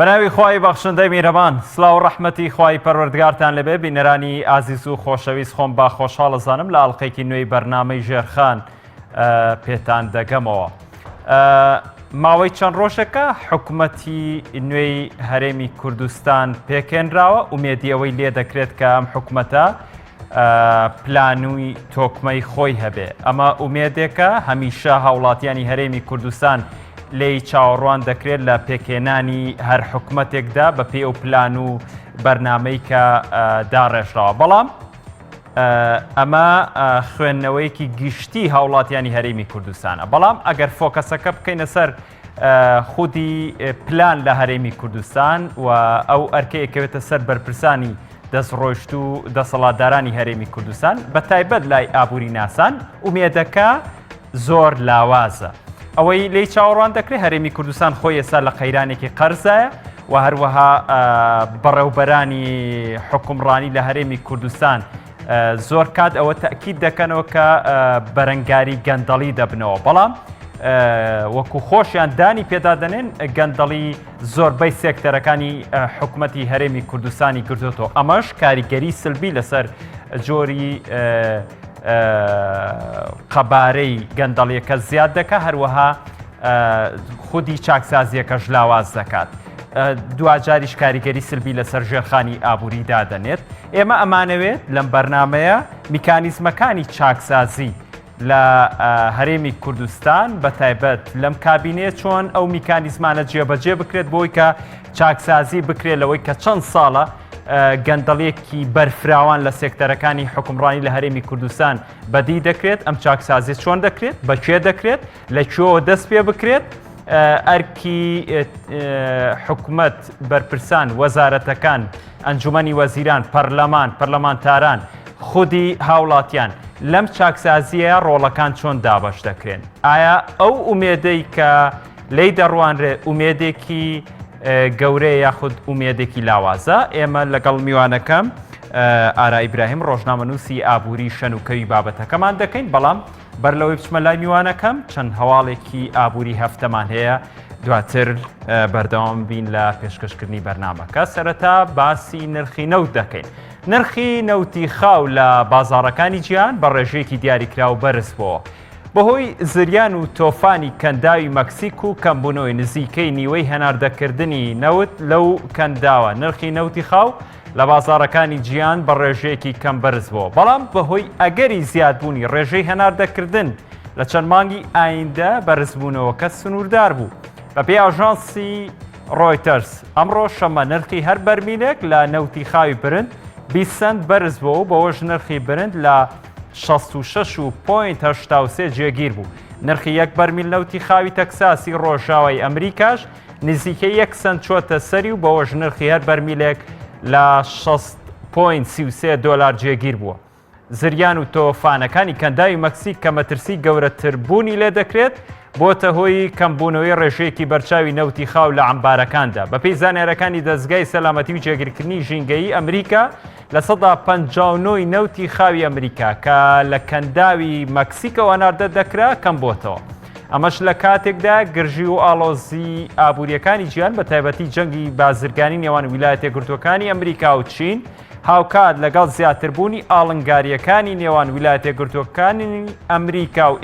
بەناوی خوای بەخشندەی میرەبان، سڵاو و ڕەحمەتی خوای پەروەردگارتان لەبێ. بینەرانی ئازیز و خۆشەویست، خۆم با خۆشحاڵ دەزانم لە ئاڵلقەیەکی نوێی بەرنامەی ژێرخان پێتان دەگەمەوە. ماوەی چەند ڕۆژێکە حکوومەتی نوێی هەرێمی کوردستان پێکێنراوە. ئومێدیەوەی لێ دەکرێت کە ئەم حکوومەتە پلانووی تۆکمەی خۆی هەبێ. ئەمە ئومێدێکە هەمیشە هاوڵاتیانی هەرێمی کوردستان لی چاوەڕوان دەکرێت لە پێکێنانی هەر حکوومەتێکدا بە پێی ئەو پلان و بەرنامەی کە داڕێژراوە. بەڵام ئەمە خوێندنەوەیەکی گشتی هاوڵاتیانی هەرێمی کوردستانە. بەڵام ئەگەر فۆکەسەکە بکەینە سەر خودی پلان لە هەرێمی کوردستان و ئەو ئەرکەیەکەوێتە سەر بەرپرسانی دەستڕۆیشت و دەسەڵاتدارانی هەرێمی کوردستان بە تایبەت لای ئابووری ناسان، ئومێدەکە زۆر لاوازە. ئەوەی لی چاوەڕوان دەکرێت هەرێمی کوردستان خۆی ئێستا لە قەیرانێکی قەرزایە و هەروەها بەڕێوبەرانی حکومڕانی لە هەرێمی کوردستان زۆر کات ئەوە تەکید دەکەنەوە کە بەرەنگاری گەندەڵی دەبنەوە. بەڵام وەکو خۆشیان دانی پێدا دەنێن گەندەڵی زۆربەی سێکتەرەکانی حکوومەتی هەرێمی کوردستانی گرتوتەوە. ئەمەش کاریگەری سلبی لەسەر جۆری قەبارەی گەندەڵیەکە زیاد دەکە، هەروەها خودی چاکسازیەکەش لاواز دەکات. دوجاریش کاریگەری سلبی لەسەر ژێرخانی ئابووری دادەنێت. ئێمە ئەمانەوێت لەم بەرنامەیە میکانیزمەکانی چاکسازی لە هەرێمی کوردستان بە تایبەت لەم کابینێ چۆن ئەو میکانیزمانە جێبەجێ بکرێت بۆی کە چاکسازی بکرێت لەوەی کە چەند ساڵە گەندەڵێکی بەرفراوان لە سێکتەرەکانی حکومڕانی لە هەرێمی کوردستان بەدی دەکرێت. ئەم چاکسازی چۆن دەکرێت، بەکوێ دەکرێت، لەکوێوە دەست پێ بکرێت. ئەرکی حکوومەت، بەرپرسان، وەزارەتەکان، ئەنجومەنی وەزیران، پەرلەمانتاران، خودی هاوڵاتیان لەم چاکسازیە ڕۆڵەکان چۆن دابەش دەکرێن. ئایا ئەو ئومێدەی کە لی دەڕوانرێت ئومێدێکی گەورەیە یاخود ئومێدێکی لاوازە؟ ئێمە لەگەڵ میوانەکەم ئارا ئیبراهیم ڕۆژنامەنووسی ئابووری شەنوکەوی بابەتەکەمان دەکەین. بەڵام بەر لەوەی بچمە لای میوانەکەم چەند هەواڵێکی ئابووری هەفتەمان هەیە، دواتر بەردەوام بین لە پێشکەشکردنی بەرنامەکە. سەرەتا باسی نرخی نەوت دەکەین. نرخی نەوتی خاو لە بازاڕەکانی جیهان بە ڕێژەیەکی دیاریکراو بەرز بووە بەهۆی زریان و تۆفانی کەنداوی مەکسیک و کەمبوونەوەی نزیکەی نیوەی هەناردەکردنی نەوت لەو کەنداوە. نرخی نەوتی خاو لە بازاڕەکانی جیهان بە ڕێژەیەکی کەم بەرز بووە، بەڵام بەهۆی ئەگەری زیادبوونی ڕێژەی هەناردەکردن لە چەند مانگی ئایندە بەرزبوونەوەکە سنووردار بوو. بەپێی ئاژانسی ڕۆیتەرس ئەمڕۆ شەمە نرخی هەر بەرمیلێک لە نەوتی خاوی برند 20 سنت بەرز بووە و بەوەش نرخی برند لە 66.83 جێگیر بوو. نرخی یەک بەرمیل نەوتی خاوی تەکساسی ڕۆژاوای ئەمریکاش نزیکەی 1 سنت چۆتە سەری و بەوەش نرخی هەر بەرمیلێک لە 6.33 دۆلار جێگیر بووە. زریان و تۆفانەکانی کەنداوی مەکسیک کە مەترسی گەورەتربوونی لێ دەکرێت بۆتە هۆی کەمبوونەوەی ڕێژەیەکی بەرچاوی نەوتی خاو لە عەمبارەکاندا. بەپێی زانیاریەکانی دەستگای سەلامەتی و جێگیرکردنی ژینگەیی ئەمریکا لە 59 نەوتی خاوی ئەمریکا کە لە کەنداوی مەکسیکەوە ناردە دەکرا کەم بۆتەوە. ئەمەش لە کاتێکدا گرژی و ئاڵۆزی ئابوووریەکانی جیهان بە تایبەتی جەنگی بازرگانی نێوان ویلایەتە یەکگرتووەکانی ئەمریکا و چین هاوکات لەگەڵ زیاتربوونی ئاڵنگاریەکانی نێوان ویلایەتە یەکگرتووەکانی ئەمریکا و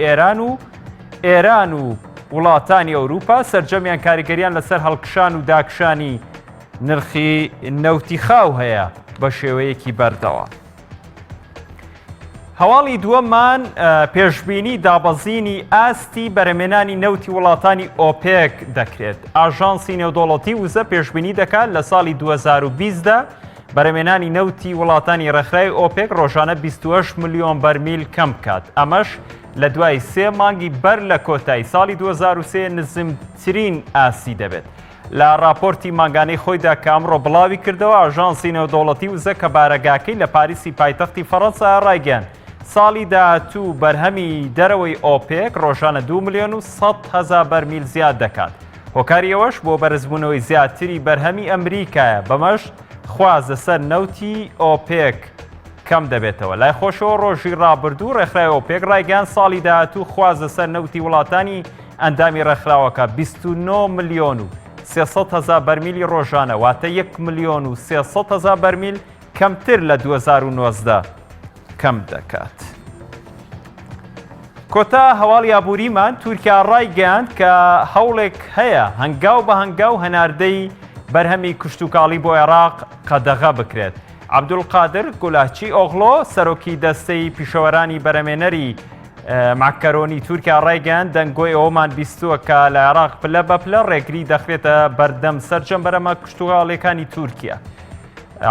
ئێران و وڵاتانی ئەوروپا سەرجەمیان کاریگەریان لەسەر هەڵکشان و داکشانی نرخی نەوتی خاو هەیە بە شێوەیەکی بەردەوە. هەواڵی دووەممان پێشبینی دابەزینی ئاستی بەرهەمهێنانی نەوتی وڵاتانی ئۆپێک دەکرێت. ئاژانسی نێودەوڵەتی وزە پێشبینی دەکات لە ساڵی 2020دا بەرهەمهێنانی نەوتی وڵاتانی ڕێکخراوی ئۆپێک ڕۆژانە 28 ملیۆن بەرمیل کەم بکات. ئەمەش لە دوای 3 مانگی بەر لە کۆتایی ساڵی 2023 نزمترین ئاستی دەبێت. لە راپۆرتی مانگانەی خۆیدا کە ئەمڕۆ بڵاوی کردەوە ئاژانسی نێودەوڵەتی وزە کە بارەگاکەی لە پاریسی پایتەختی فەڕەنسا ڕایگەیاند ساڵی داهاتوو بەرهەمی دەرەوەی ئۆپێک ڕۆژانە 2 ملیۆن و 100,000 بەرمیل زیاد دەکات. هۆکاریەوەش بۆ بەرزبوونەوەی زیاتری بەرهەمی ئەمریکایە. بەمەش خوازە سەر نەوتی ئۆپێک کەم دەبێتەوە. لای خۆشەوە ڕۆژی ڕابردوو ڕێکخراوی ئۆپێک ڕایگەیاند ساڵی داهاتوو خوازە سەر نەوتی وڵاتانی ئەندامی ڕێکخراوەکە 29 ملیۆن و 300,000 بەرمیلی ڕۆژانە، واتە 1,300,000 بەرمیل کەمتر لە 2019 کەم دەکات. کۆتا هەواڵی ئابووریمان تورکیا ڕایگەیاند کە هەوڵێک هەیە هەنگاو بە هەنگاو هەناردەی بەرهەمی کشتوکاڵی بۆ عێراق قەدەغە بکرێت. عەبدولقادر گولاچی ئۆغڵۆ سەرۆکی دەستەی پیشەوەرانی بەرەمێنەری ماکەرۆنی تورکیا ڕایگەیاند دەنگۆی ئەوەمان بیستووە کە لە عێراق پلە بە پلە ڕێگری دەخرێتە بەردەم سەرجەم بەرەمە کشتوکاڵیەکانی تورکیا.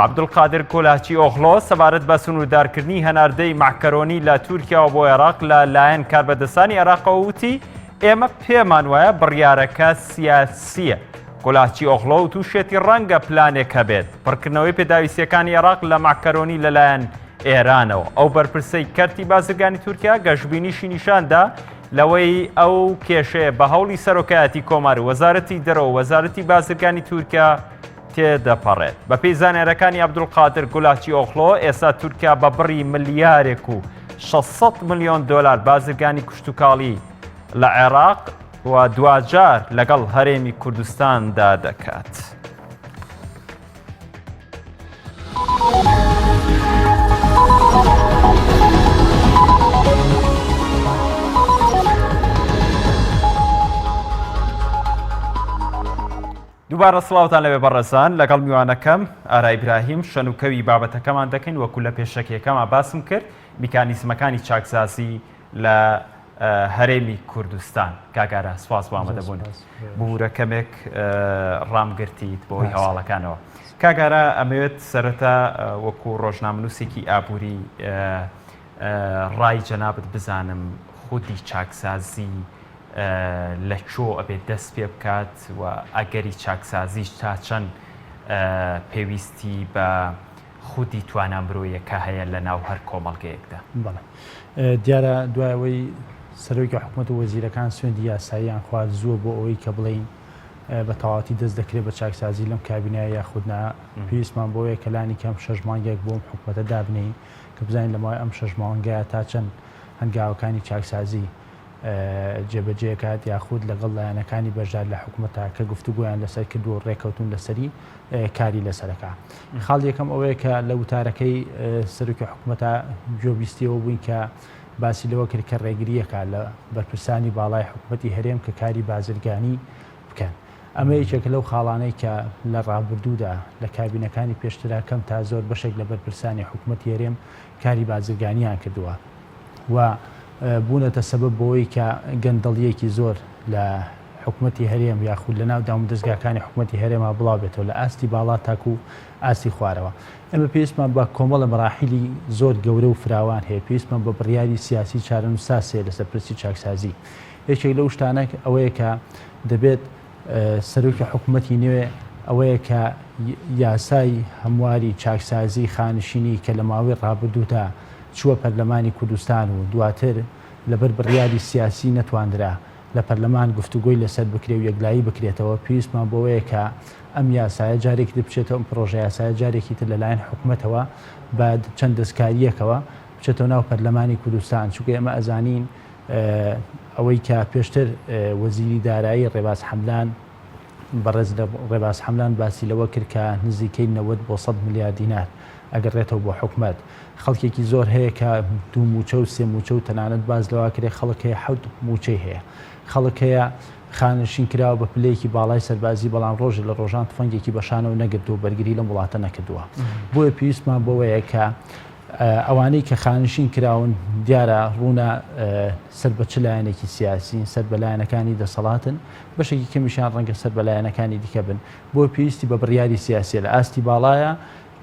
عەبدولقادر گولاچی ئۆغڵۆ سەبارەت بە سنووردارکردنی هەناردەی ماکەرۆنی لە تورکیاوە بۆ عێراق لە لایەن کاربەدەستانی عێراقەوە وتی ئێمە پێمان وایە بڕیارەکە سیاسیە. گولاچی ئۆغڵۆ و تووشێتی ڕەنگە پلانێک هەبێت پڕکردنەوەی پێداویستیەکانی عێراق لە ماکەرۆنی لەلایەن ئێرانەوە. ئەو بەرپرسەی کەرتی بازرگانی تورکیا گەشتبینیشی نیشاندا لەوەی ئەو کێشەیە بە هەوڵی سەرۆکایەتی کۆمار وەزارەتی دەرەوە وەزارەتی بازرگانی تورکیا تێدەپەڕێت. بە پێی زانیاریەکانی عەبدولقادر گولاچی ئۆغڵۆ ئێستا تورکیا بە بڕی ملیارێک و 600 ملیۆن دۆلار بازرگانی کشتوکاڵی لە عێراق و دوجار لەگەڵ هەرێمی کوردستاندا دەکات. دووبارە سڵاوتان لەوێ بەڕێزان لەگەڵ میوانەکەم ئارای ئیبراهیم شەنوکەوی بابەتەکەمان دەکەین وەکو لە پێشەکیەکەمە باسم کرد میکانیزمەکانی چاکسازی لە هەرێمی کوردستان. کاگارە سپاس بۆ ئامادەبوون بورەکەمێک ڕامگرتیت بۆی هەواڵەکانەوە. کاگارە ئەمەوێت سەرەتا وەکو ڕۆژنامەنووسێکی ئابووری ڕای جەنابەت بزانم خودی چاکسازی لە چۆ ئەبێت دەست پێ بکات و ئەگەری چاکسازیش تا چەند پێویستی بە خودی توانامرۆیەکە هەیە لە ناو هەر کۆمەڵگەیەکدا. دیارە دوایەوەی سەرۆکی حکوومەت و وەزیرەکان سوێندی یاساییان خوارد زووە بۆ ئەوەی کە بڵین بە تەواوەتی دەست دەکرێت بە چاکسازی لەم کابینای یاخودنا پێویستمان بۆیە کەلانی کەم 6 مانگێک بۆم حکوومەتە دابنین کە بزانین لەماوەی ئەم 6 مانگەیە تا چەند هەنگاوەکانی چاکسازی جێبەجێکات یاخود لەگەڵ لایەنەکانی بەشدار لە حکوومەتە کە گفتوگویان لەسەر کرد و ڕێکەوتون لەسەری کاری لەسەرەکە. خاڵ یەکەم ئەوەیە کە لە وتارەکەی سەرۆکی حکوومەتە گوێبیستیەوە بووین کە باسی لەوە کرد کە ڕێگریەکە لە بەرپرسانی باڵای حکوومەتی هەرێم کە کاری بازرگانی بکەن. ئەمە یەکێکە لەو خاڵانەی کە لە ڕابردوودا لە کابینەکانی پێشترا کەم تا زۆر بەشێک لە بەرپرسانی حکوومەتی هەرێم کاری بازرگانیان کردووە و بوونەتە سەبەب بۆی کە گەندەڵیەکی زۆر لە حکوومەتی هەرێم یاخود لە ناو دام دەستگاکانی حکوومەتی هەرێما بڵاو بێتەوە لە ئاستی باڵا تاکو و ئاستی خوارەوە. ئەمە پێویستمان بە کۆمەڵە مەراحیلی زۆر گەورە و فراوان هەیە. پێویستمان بە بڕیاری سیاسی چارەنووساسێ لەسەر پرسی چاکسازی. یەکێک لەو شتانە ئەوەیە کە دەبێت سەرۆکی حکوومەتی نوێ ئەوەیە کە یاسای هەمواری چاکسازی خانشینی کە لە ماوەی ڕابردوودا چووە پەرلەمانی کوردستان و دواتر لەبەر بڕیاری سیاسی نەتواندرا لە پەرلەمان گفتوگۆی لەسەر بکرێ و یەکلایی بکرێتەوە. پێویستمان بۆەیە کە ئەم یاسایە جارێکی بچێتەوە ئەم پرۆژە یاسایە جارێکی تر لەلایەن حکوومەتەوە بە چەند دەستکاریەکەوە بچێتەوە ناو پەرلەمانی کوردستان. چونکە ئێمە ئەزانین ئەوەی کە پێشتر وەزیری دارایی ڕێباز حەملان بەڕێز ڕێباز حەملان باسی لەوە کرد کە نزیکەی 90 بۆ 100 میلیارد دینار ئەگەڕێتەوە بۆ حکوومەت. خەڵکێکی زۆر هەیە کە 2 موچە و 3 موچە و تەنانەت باز لەوا کرێ خەڵک هەیە 7 موچەی هەیە. خەڵک هەیە خانشین کراوە بە پلەیەکی باڵای سەربازی بەڵام ڕۆژی لە ڕۆژان تفەنگێکی بەشانەوە نەگرتووە بەرگری لەم وڵاتە نەکردووە. بۆیە پێویستمان بۆەیە کە ئەوانەی کە خانشین کراون دیارە ڕوونە سەر بە چ لایەنێکی سیاسی سەر بە لایەنەکانی دەسەڵاتن بەشێکی کەمیشیان ڕەنگە سەر بە لایەنەکانی دیکە بن. بۆ پێویستی بە بڕیاری سیاسی لە ئاستی باڵایە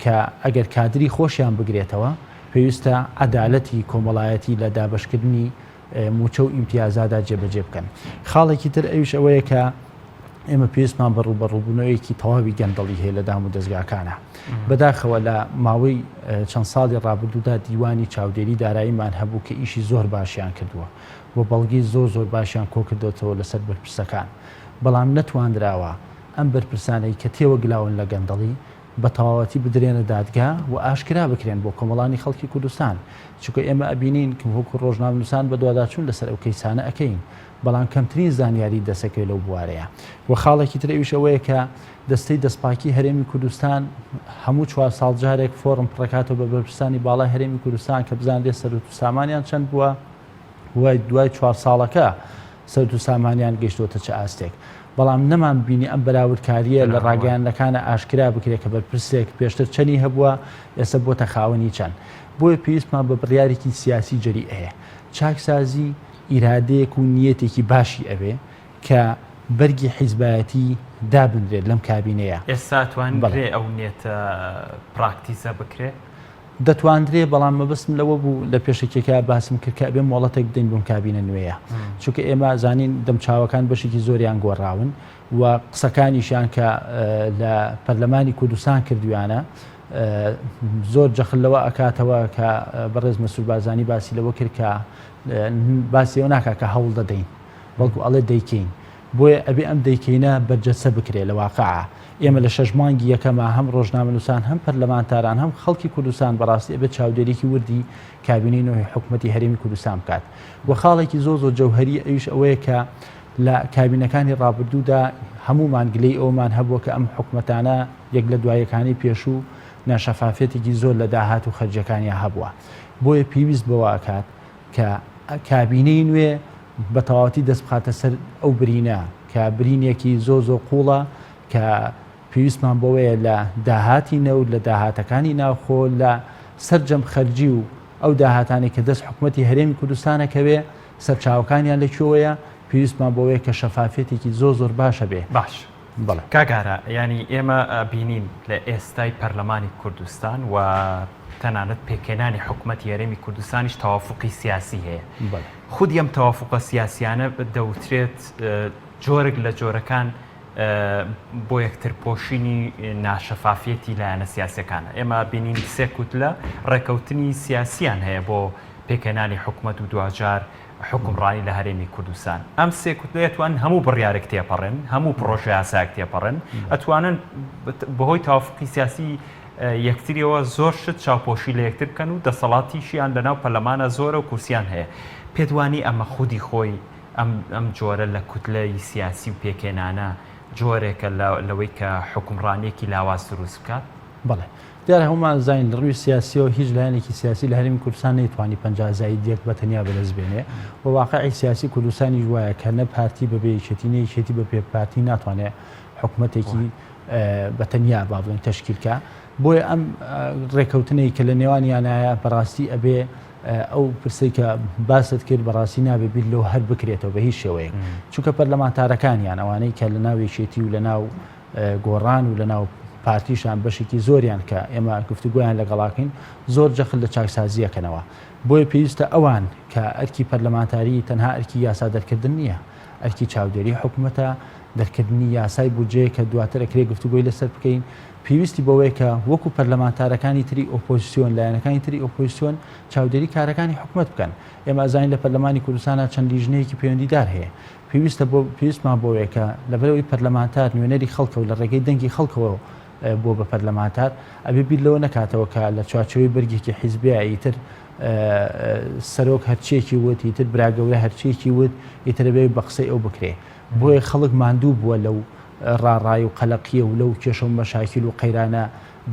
کە ئەگەر کادری خۆشیان بگرێتەوە پێویستە عەدالەتی کۆمەڵایەتی لە دابەشکردنی موچە و ئیمتیازادا جێبەجێ بکەن. خاڵێکی تر ئەویش ئەوەیە کە ئێمە پێویستمان بەڕووبەڕووبوونەوەیەکی تەواوی گەندەڵی هەیە لە دام و دەستگاکانە. بەداخەوە لە ماوەی چەند ساڵی ڕابردوودا دیوانی چاودێری داراییمان هەبوو کە ئیشی زۆر باشیان کردووە بۆ بەڵگی زۆر باشیان کۆ کردوێتەوە لەسەر بەرپرسەکان. بەڵام نەتواندراوە ئەم بەرپرسانەی کە تێوە گلاون لە گەندەڵی بە تەواوەتی بدرێنە دادگا و ئاشکرا بکرێن بۆ کۆمەڵانی خەڵکی کوردستان چونکە ئێمە ئەبینین کە وەکو ڕۆژنامەنووسان بە دوواداچوون لەسەر ئەو کەیسانە ئەەکەین بەڵام کەمترین زانیاری دەسەکەی لەو بوارەیە و خاڵێکی ترەویش ئەوەیە کە دەستەی دەستپاکی هەرێمی کوردستان هەموو 4 ساڵ جارێک فۆرم پڕکاتەوە بە بەرپرسانی باڵای هەرێمی کوردستان کە بزانێ سەرۆت و سامانیان چەند بووە وای دوای 4 ساڵەکە سەرۆت و سامانیان گەیشتۆتە چه ئاستێک بەڵام نەمان بینی ئەم بەراوردکاریە لە ڕاگەیاندەکانە ئاشکرا بکرێت کە بەرپرسێک پێشتر چەنی هەبووە ئێستا بۆتە خاوەنی چەند بۆیە پێویستمان بە بڕیارێکی سیاسی جەریئەیە چاکسازی ئیرادەیەک و نیەتێکی باشی ئەوێ کە بەرگی حیزبایەتی دابدرێت لەم کابینەیە ئێستا توانرێ ئەو نیێتە پراکتیزە بکرێت دەتواندرێ بەڵام مەبستم لەوە بوو لە پێشێکێکە باسم کرد کە بێ مۆڵەتێک بدەین بۆم کابینە نوێیە چونکە ئێمە زانین دەمچاوەکان بەشێکی زۆریان گۆڕاون و قسەکانیشیان کە لە پەرلەمانی کوردستان کردویانە زۆر جەخلەوە ئەکاتەوە کە بەڕێز مەسعود بارزانی باسی لەوە کرد کە باسی ئەو ناکات کە هەوڵ دەدەین بەڵکو ئەڵێ دەیکەین بۆیە ئەبێ ئەم دەیکەینە بەرجەسە بکرێت لە واقعە ئێمە لە 6 مانگی یەکەمە هەم ڕۆژنامەنووسان هەم پەرلەمانتاران هەم خەڵکی کوردستان بەڕاستی ئەبێت چاودێریی وردی کابینەی نوێی حکوومەتی هەرێمی کوردستان بکات و خاڵێکی زۆر جەوهەری ئەویش ئەوەیە کە لە کابینەکانی ڕابردوودا هەمومان گلەی ئەومان هەبووە کە ئەم حکوومەتانە یەک لە دوایەکانی پێشوو ناشەفافێتێکی زۆر لە داهات و خەرجەکانیان هەبووە بۆیە پێویست بەوە ئەکات کە کابینەی نوێ بە تەواوەتی دەست بخاتە سەر ئەو برینە کە برینێکی زۆر قوڵە کە پێویستمان بەوەیە لە داهاتی نەوت لە داهاتەکانی ناوخۆ لە سەرجەم خەرجی و ئەو داهاتانی کە دەست حکوومەتی هەرێمی کوردستانەکەوێ سەرچاوەکانیان لەکوێوەیە پێویستمان بەوەیە کە شەفافێتێکی زۆر باشە بێ باش کاگارە ینی ئێمە بینین لە ئێستای پەرلەمانی کوردستان و تەنانەت پێکێنانی حکوومەتی هەرێمی کوردستانیش تەوافقی سیاسی هەیە خودی ئەم تەوافقە سیاسیانە دەوترێت جۆرێک لە جۆرەکان بۆ یەکتر پۆشینی ناشەفافێتی لایەنە سیاسەکانە ئێمە بینین سێکوت لە ڕێکەوتنی سیاسیان هەیە بۆ پێکێنانی حکوومەت و دوجار حکومڕانی لە هەرێمی کوردستان ئەم سێکوت ئەتوان هەموو بڕیارێک تێپەڕن هەموو پرۆژه یاساک تێپەڕن ئەتوانن بەهۆی تەوافقی سیاسی یەکتریەوە زۆر شت چاوپۆشی لە یەکتر بکەن و دەسەڵاتیشیان لەناو پەرلەمانە زۆرە و کورسیان هەیە پێدوانی ئەمە خودی خۆی ئەم جۆرە لە کوتلەی سیاسی و پێکێنانە جۆرێکە لەوەی کە حکومڕانێکی لاواز دروست بکات بڵێ دیارە هەمومان زین لە ڕووی سیاسیەوە هیچ لایەنێکی سیاسی لە هەرێمی کوردستان نەیتوانی 50 زایدیەک بەتەنیا بەدەستبێنێ و واقعی سیاسی کوردستانی وایە کە نە پارتی بەبێ یەکێتی نەیەکێتی بە پێ پارتی ناتوانێت حکوومەتێکی بەتەنیا با بڵێن تەشکیلکە بۆیە ئەم ڕێکەوتنەی کە لە نێوانیانایە بەڕاستی ئەبێ ئەو پرسەی کە باست کرد بەڕاستی نابێ بیر لەو هەر بکرێتەوە بە هیچ شێوەیەک چونکە پەرلەمانتارەکانیان ئەوانەی کە لە ناو یەکێتی و لە ناو گۆڕان و لە ناو پارتیشان بەشێکی زۆریان کە ئێمە گفتوگویان لەگەڵاکەین زۆر جەخت لە چاکسازیەکەنەوە بۆیە پێویستە ئەوان کە ئەرکی پەرلەمانتاری تەنها ئەرکی یاسا دەرکردن نییە ئەرکی چاودێری حکوومەتە دەرکردنی یاسای بودجێ کە دواتر ئەکرێ گفتوگوی لەسەر بکەین پێویستی بەوەیە کە وەکو پەرلەمانتارەکانی تری ئۆپۆزیسیۆن لایەنەکانی تری ئۆپۆزیسیۆن چاودێری کارەکانی حکوومەت بکەن ئێمە ئازانین لە پەرلەمانی کوردستانە چەند لیژنەیەکی پەیوەندیدار هەیە پێویستمان بۆیە کە لەبەرەوەی پەرلەمانتار نوێنەری خەڵکەوە لە ڕێگەی دەنگی خەڵکەوە بۆ بە پەرلەمانتار ئەبێ بیر لەوە نەکاتەوە کە لە چوارچەوەی بەرگێکی حیزبیە ئیتر سەرۆک هەرچیەکی وت ئیتر براگەورە هەرچیەکی وت ئیتر بێ بە قسەی ئەو بکرێ بۆیە خەڵک ماندوو بووە لەو ڕاڕای و قەلەقیە و لەو کێشە و مەشاکیل و قەیرانە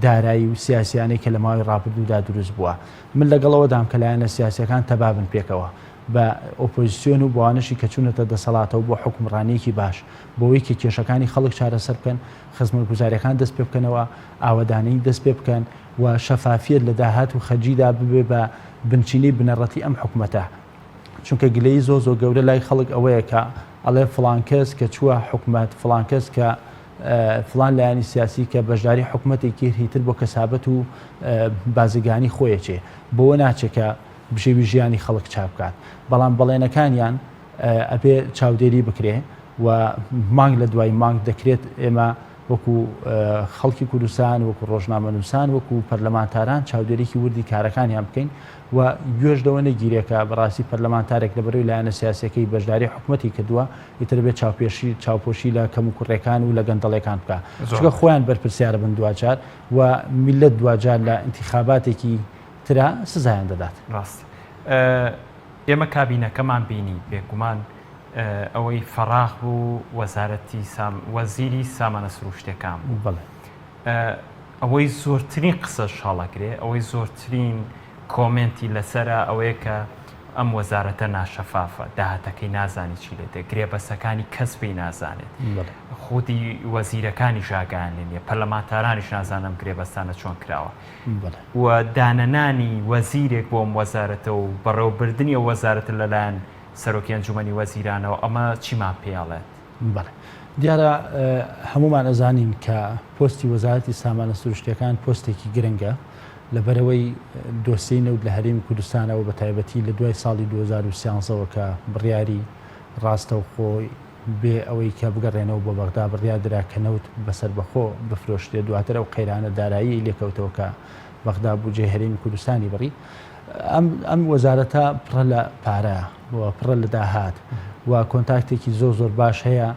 دارایی و سیاسیانەی کە لە ماوەی ڕابردوودا دروست بووە من لەگەڵەوەدام کە لایەنە سیاسەکان تەبابن پێکەوە بە ئۆپۆزیسیۆن و بۆوانشی کە چوونەتە دەسەڵاتەوە بۆ حکومڕانیەکی باش بۆەوەی کە کێشەکانی خەڵک چارەسەر بکەن خزمەتگوزاریەکان دەست پێ بکەنەوە ئاوەدانەی دەست پێ بکەن و شەفافیت لە داهات و خەرجیدا ببێ بە بنچینەی بنەڕەتی ئەم حکوومەتە چونکە گلەی زۆر گەورە لای خەڵک ئەوەیە کە ئەڵێ فڵان کەس کە چووە حکوومەت فڵان کەس کە فڵان لایەنی سیاسی کە بەشداری حکوومەتێکی هیتر بۆ کەسابەت و بازرگانی خۆیەچێ بۆەوە ناچێت کە بژێوی ژیانی خەڵک چاپ بکات بەڵام بەڵێنەکانیان ئەبێ چاودێری بکرێ و مانگ لە دوای مانگ دەکرێت ئێمە وەکو خەڵکی کوردستان وەکو ڕۆژنامەنووسان وەکو پەرلەمانتاران چاودێرێکی وردی کارەکانیان بکەین و گوێژ لەوە نەگیرێکە بەڕاستی پەرلەمانتارێک لە بەرەوەی لایەنە سیاسەکەی بەشداری حکوومەتی کردووە ئیتر بێت چاوپۆشی لە کەم و کوڕەکان و لە گەندەڵەکان بکە چونکە خۆیان بەرپرسیارە بن دوجار و میلەت دوجار لە انتخاباتێکی ترا سزایان دەدات. ڕاست ئێمە کابینەکەمان بینی بێگومان ئەوەی فەراغ بوو وەزیری سامانە سروشتەکان بڵێ ئەوەی زۆرترین قسەش هەڵەگرێ ئەوەی زۆرترین کۆمنتی لەسرە ئەوەیە کە ئەم وەزارەتە ناشەفافە داهاتەکەی نازانی چی لێ دەگرێ بەسەکانی کەس پێی نازانێت خودی وەزیرەکانی ژاگانێ نیە پەرلەمانتارانیش نازانم گرێبەستانە چۆن کراوە و دانەنانی وەزیرێک بۆم وەزارەتە و بەڕێوەبردننی وەزارەتە لەلایەن سەرۆکی ئەنجومەنی وەزیرانەوە ئەمە چیمان پێڵێت؟ بەڵێ دیارە هەمومان ئەزانین کە پۆستی وەزارەتی سامانە سروشتیەکان پۆستێکی گرنگە لەبەرەوەی دۆسیی نەوت لە هەرێمی کوردستانەوە بە تایبەتی لە دوای ساڵی 2013ەوە کە بڕیاری ڕاستە و خۆی بێ ئەوەی کە بگەڕێنەوە بۆ بەغدا بڕیادرا کە نەوت بەسەر بەخۆ بفرۆشتێ دواتر ئەو قەیرانە دارایی لێکەوتەوە کە بەغدا بوجێ هەرێمی کوردستانی بڕی ئەم وەزارەتە پڕە لە پارە پڕە لە داهات و کۆنتاکتێکی زۆر باش هەیە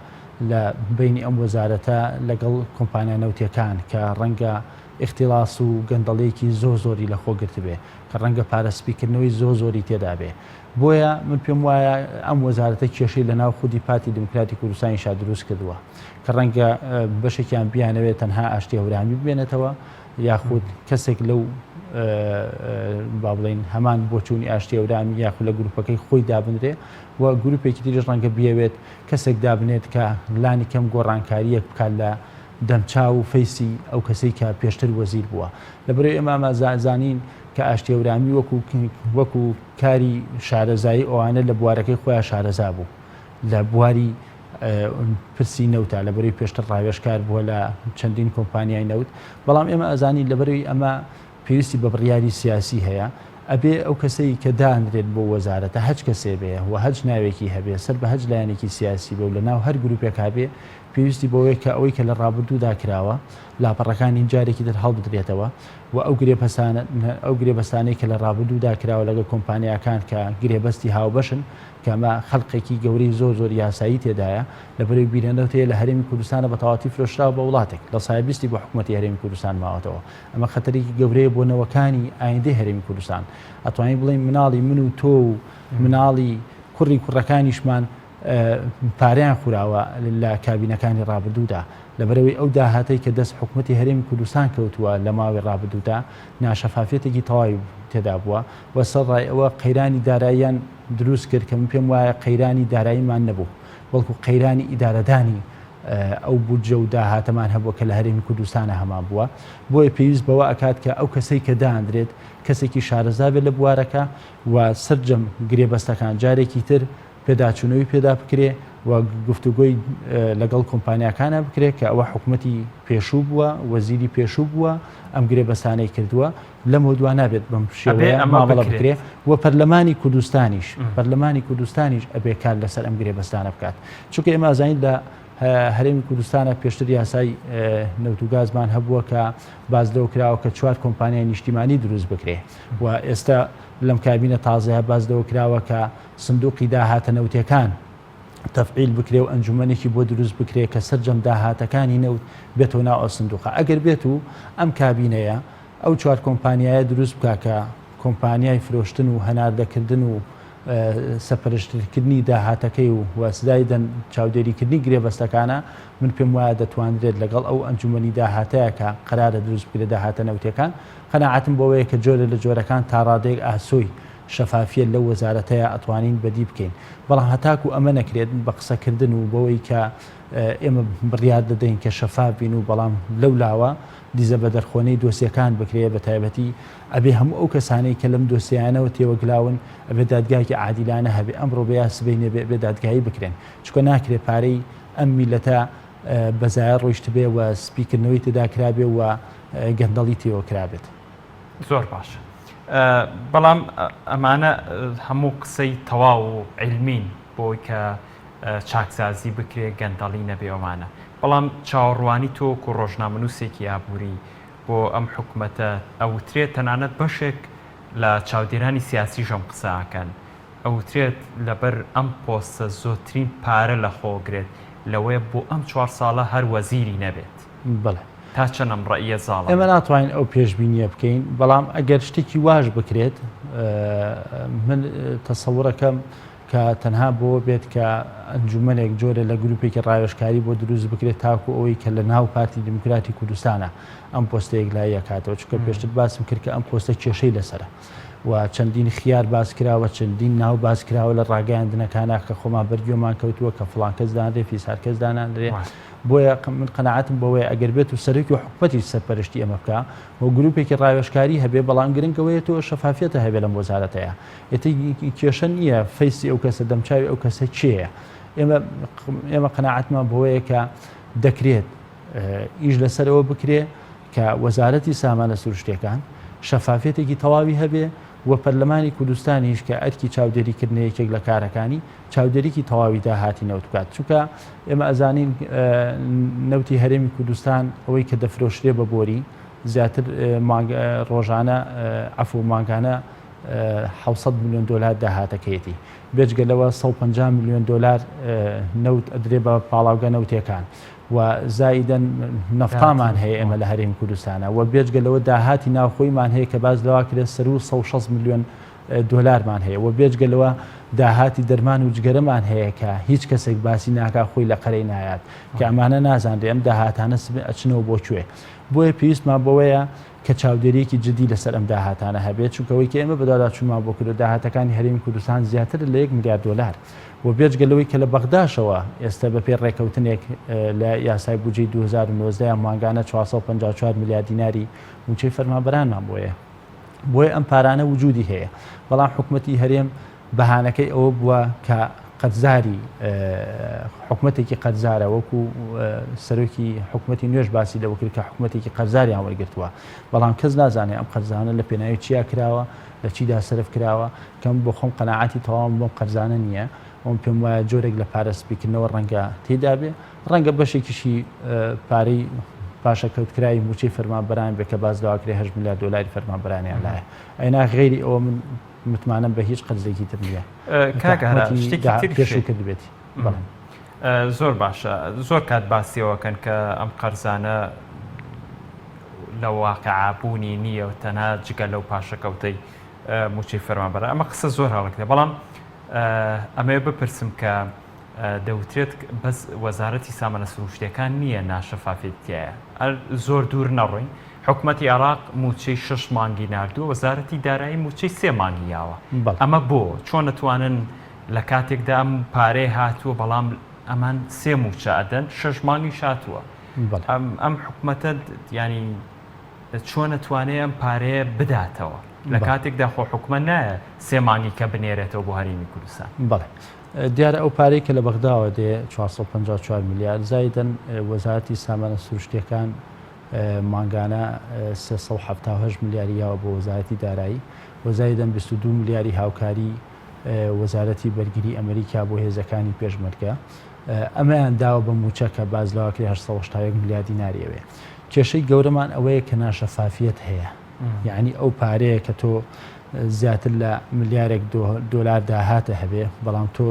لە بینی ئەم وەزارەتە لەگەڵ کۆمپانیا نەوتیەکان کە ڕەنگە اختیلاس و گەندەڵەیەکی زۆری لە خۆ گرت بێ کە ڕەنگە پارەسپیکردنەوەی زۆری تێدا بێ بۆیە من پێم وایە ئەم وەزارەتە کێشەی لە ناو خودی پارتی دموکراتی کوردستانیشا دروست کردووە کە ڕەنگە بەشێکیان بیانەوێت تەنها ئاشتی هەورامی ببێنێتەوە یاخود کەسێک لەو با بڵین هەمان بۆ چوونی ئاشتی هەورامی یاخود لە گروپەکەی خۆی دابنرێ و گروپێکی تریش ڕەنگە بیاوێت کەسێک دابنێت کە لانی کەم گۆڕانکاریەک بکات لە دەمچاو و فەیسی ئەو کەسەی کە پێشتر وەزیر بووە لەبەرەوەی ئێمە زانین کە ئاشتی هەورامی وەکو کاری شارەزایی ئەوانە لە بوارەکەی خۆیان شارەزا بوو لە بواری پرسی نەوتە لەبەرەوەی پێشتر ڕاوێژکار بووە لە چەندین کۆمپانیای نەوت بەڵام ئێمە ئەزانین لەبەرەوەی ئەمە پێویستی بە بڕیاری سیاسی هەیە ئەبێ ئەو کەسەی کە دانرێت بۆ وەزارەتە هەچ کەسێ بێ و هەچ ناوێکی هەبێ سەر بە هەچ لایەنێکی سیاسی بێ و لە ناو هەر گروپێک هابێ پێویستی بۆەوەی کە ئەوەی کە لە ڕابردوودا کراوە لاپەڕەکانی جارێکی در هەڵبدرێتەوە و ئەو گرێبەستانەی کە لە ڕابردوودا کراوە لەگە کۆمپانیاکان کە گرێبەستی هاوبەشن کە ئەمە خەڵقێکی گەورەی زۆر یاسایی تێدایە لەبەرەوەی بیرەنەوتەیە لە هەرێمی کوردستانە بە تەواتی فرۆشراوە بە وڵاتێک لە سایبیستی بۆ حکوومەتی هەرێمی کوردستان ماوەتەوە ئەمە خەتەرێکی گەورەیە بۆ نەوەکانی ئایندەی هەرێمی کوردستان ئەتوانین بڵێن مناڵی من و تۆ و مناڵی کوڕەکانیشمان پاریان خوراوە لە کابینەکانی ڕابردوودا لەبەرەوەی ئەو داهاتەی کە دەست حکوومەتی هەرێمی کوردستان کەوتووە لە ماوەی ڕابردوودا ناشەفافێتێکی تەواوی تێدا بووە و سەرڕای ئەوە قەیرانی داراییان دروست کرد کە من پێم وایە قەیرانی داراییمان نەبوو بەڵکو قەیرانی ئیدارەدانی ئەو بودجە و داهاتەمان هەبووە کە لە هەرێمی کوردستانە هەمان بووە بۆیە پێویست بەوە ئەکات کە ئەو کەسەی کە دانرێت کەسێکی شارەزا بێت لە بوارەکە و سەرجەم گرێبەستەکان جارێکی تر پێداچوونەوەی پێدا بکرێ و گفتوگۆی لەگەڵ کۆمپانیاکانە بکرێت کە ئەوە حکوومەتی پێشوو بووە وەزیری پێشوو بووە ئەم گرێبەستانەی کردووە لەمە دووا نابێت بەم شێوەیە ماوەڵە بکرێت و پەرلەمانی کوردستانیش ئەبێ کار لەسەر ئەم گرێبەستانە بکات چونکە ئێمە ئازانین لە هەرێمی کوردستانە پێشتر یاسای نەوت و گازمان هەبووە کە باز لەوە کراوە کە 4 کۆمپانیای نیشتیمانی دروست بکرێ و ئێستا لەم کابینە تازەیە باز لەوە کراوە کە سندوقی داهاتە نەوتیەکان تەفعیل بکرێ و ئەنجومەنێکی بۆ دروست بکرێ کە سەرجەم داهاتەکانی نەوت بێتەوە ناو ئەو سندوقە ئەگەر بێت و ئەم کابینەیە ئەو 4 کۆمپانیایە دروست بکە کە کۆمپانیای فرۆشتن و هەناردەکردن و سەپەرشتکردنی داهاتەکەی و وەسدای چاودێریکردنی گرێبەستەکانە من پێم وایە دەتوانرێت لەگەڵ ئەو ئەنجومەنی داهاتەیە کە قەرارە دروست بکرێت داهاتە نەوتیەکان قەناعەتم بۆەوەیە کە جۆرە لە جۆرەکان تا ڕادەیەک ئاسۆی شەفافیە لەو وەزارەتەیە ئەتوانین بەدی بکەین بەڵام هەتاکو ئەمە نەکرێت بە قسەکردن و بەوەی کە ئێمە بڕیار دەدەین کە شەفاف بین و بەڵام لەو لاوە دیزە بە دەرخۆنەی دۆسیەکان بکرێ بە تایبەتی ئەبێ هەموو ئەو کەسانەی کە لەم دۆسیانەوە تێوەگلاون ئەبێ دادگایکی عادیلانە هەبێ ئەمڕۆ بەیا سبەینێ بێ دادگایی بکرێن چونکە ناکرێت پارەی ئەم میلەتە بەزایە ڕۆیشت بێ و سپیکردنەوەی تێدا کرابێ و گەندەڵی تێوە کرابێت. زۆر باشە بەڵام ئەمانە هەموو قسەی تەواو و علمین بۆی کە چاکسازی بکرێت گەندەڵی نەبێ ئەوانە بەڵام چاوەڕوانی تۆکو ڕۆژنامەنووسێکی ئابووری بۆ ئەم حکوومەتە ئەوترێت تەنانەت بەشێک لە چاودێرانی سیاسی ژەم قساکەن ئەوترێت لەبەر ئەم پۆستە زۆرترین پارە لە خۆگرێت لەوەیە بۆ ئەم 4 ساڵە هەر وەزیری نەبێت بڵێ تا چەندەم ڕەئیە زاڵە ئێمە ناتوانین ئەو پێشبینیە بکەین بەڵام ئەگەر شتێکی واژ بکرێت من تەسەوڕەکەم کە تەنها بۆ بێت کە ئەنجومەنێک جۆرە لە گروپێکی ڕاوێژکاری بۆ دروست بکرێت تاکو ئەوەی کە لە ناو پارتی دموکراتی کوردستانە ئەم پۆستەیەک لای یەکاتەوە چکە پێشتر باسم کرد کە ئەم پۆستە کێشەی لەسرە و چەندین خیار باس کراوە چەندین ناو باس کراوە لە ڕاگەیاندنەکانە کە خۆمان بەرگێمان کەوتووە کە فڵان کەس دانرێ فیسار کەس داناندرێ بۆیە من قەناعەتم بەوەی ئەگەر بێت و سەرۆکی و حکومەتی سەرپەرشتی ئەمە بکە و گروپێکی ڕاوێژکاری هەبێ بەڵام گرنگەوەیە تۆ شەفافیەتە هەبێ لەم وەزارەتەیە ئێتە کێشە نییە فەیسی ئەو کەسە دەمچاوی ئەو کەسە چێە ئێمە قەناعەتمان بەوەیە کە دەکرێت ئیش لەسەرەوە بکرێ کە وەزارەتی سامانە سروشتیەکان شەفافیەتێکی تەواوی هەبێ و پەرلەمانی کوردستانیش کە ئەرکی چاودێریکردنەیەکێک لە کارەکانی چاودێریکی تەواوی داهاتی نەوت بکات چونکە ئێمە ئەزانین نەوتی هەرێمی کوردستان ئەوەی کە دەفرۆشرێ بە بۆری زیاتر ڕۆژانە ئەفو مانگانە 700 میلیۆن دلار داهاتەکەیەتی بێجگەلەوە 150 میلیۆن دلار نەوت ئەدرێ بە پاڵاوگە نەوتەکان و زائیدەن نەفتامان هەیە ئێمە لە هەرێمی کوردستانە و بێجگەلەوە داهاتی ناوخۆیمان هەیە کە باز لەوا کرێت سەر و 160 میلیۆن دلارمان هەیە و بێجگەلەوە داهاتی دەرمان و جگەرەمان هەیە کە هیچ کەسێک باسی ناکا خۆی لە قەرەی نایات کە ئەمانە نازانرێ ئەم داهاتانە ئەچنەوە بۆ کوێ بۆیە پێویستمان بەوەیە کە چاودێریەکی جدی لەسەر ئەم داهاتانە هەبێت چونکەوەی کە ئێمە بەدادا چوومان بۆ کرد داهاتەکانی هەرێمی کوردستان زیاتر لە 1 میلیارد دلار و بێجگەلەوەی کە لە بەغداشەوە ئێستا بە پێ ڕێکەوتنێک لە یاسای بودجەی 2019 مانگانە 454 میلیارد دیناری موچەی فەرمانبەرانمان بۆیە ئەم پارانە وجودی هەیە بەڵام حکوومەتی هەرێم بەهانەکەی ئەوە بووە کە قەرزاری حکوومەتێکی قەرزارە وەکو سەرۆکی حکوومەتی نوێژ باسی لەوە کرد کە حکوومەتێکی قەرزاریان وەرگرتووە بەڵام کەس نازانێت ئەم قەرزانە لە پێناوی چیا کراوە لە چیدا سەرف کراوە کەم بۆ خۆم قەناعەتی تەواو بۆم قەرزانە نییە ئەوم پێم وایە جۆرێک لە پارەسپیکردنەوە ڕەنگە تێدا بێ ڕەنگە بەشێکیشی پارەی پاشە کەوتکرای موچەی فەرمانبەران بێ کە باز لەواکرێ 8 میلیارد دلاری فەرمانبەرانیان لایە ئەینا غێری ئەوە من متمانم بە هیچ قەرزێکی تر نییە پێشوو کرد بێتی زۆر باشە زۆر کات باسیەوەکەن کە ئەم قەرزانە لە واقعابوونی نییە و تەنها جگە لەو پاشەکەوتەی موچەی فەرمانبەران ئەمە قسە زۆر هەڵەکرێت بەڵام ئەمەیە بپرسم کە دەوترێت بەس وەزارەتی سامانە سروشتیەکان نییە ناشەفافێتیایە زۆر دوور نەڕۆین حکوومەتی عێراق موچەی 6 مانگی نردووە وەزارەتی دارایی موچەی 3 مانگی یاوە ئەمە بۆ چۆن نەتوانن لە کاتێکدا ئەم پارەی هاتووە بەڵام ئەمان 3 موچە ئەدەن 6 مانگی شاتووە ئەم حکوومەتە ینی چۆن نەتوانێت ئەم پارەیە بداتەوە لە کاتێکدا خۆ حکومە نایە 3 مانگی کە بنێرێتەوە بۆ هەرێمی کوردستان بەڵێ دیارە ئەو پارەی کە لە بەغداوە دێ 454 میلیارد زایدەن وەزارەتی سامانە سروشتیەکان مانگانە 378 میلیاری یاوە بۆ وەزارەتی دارایی وەزایدەن 22 میلیاری هاوکاری وەزارەتی بەرگری ئەمریکا بۆ هێزەکانی پێشمەرگە ئەمەیان داوە بە موچە کە باز لەواکرێ 881 میلیارد دیناریەوێ کێشەی گەورەمان ئەوەیە کە ناشەفافیەت هەیە یعنی ئەو پارەیە کە تۆ زیاتر لە ملیارێک دلار داهاتە هەبێ بەڵام تۆ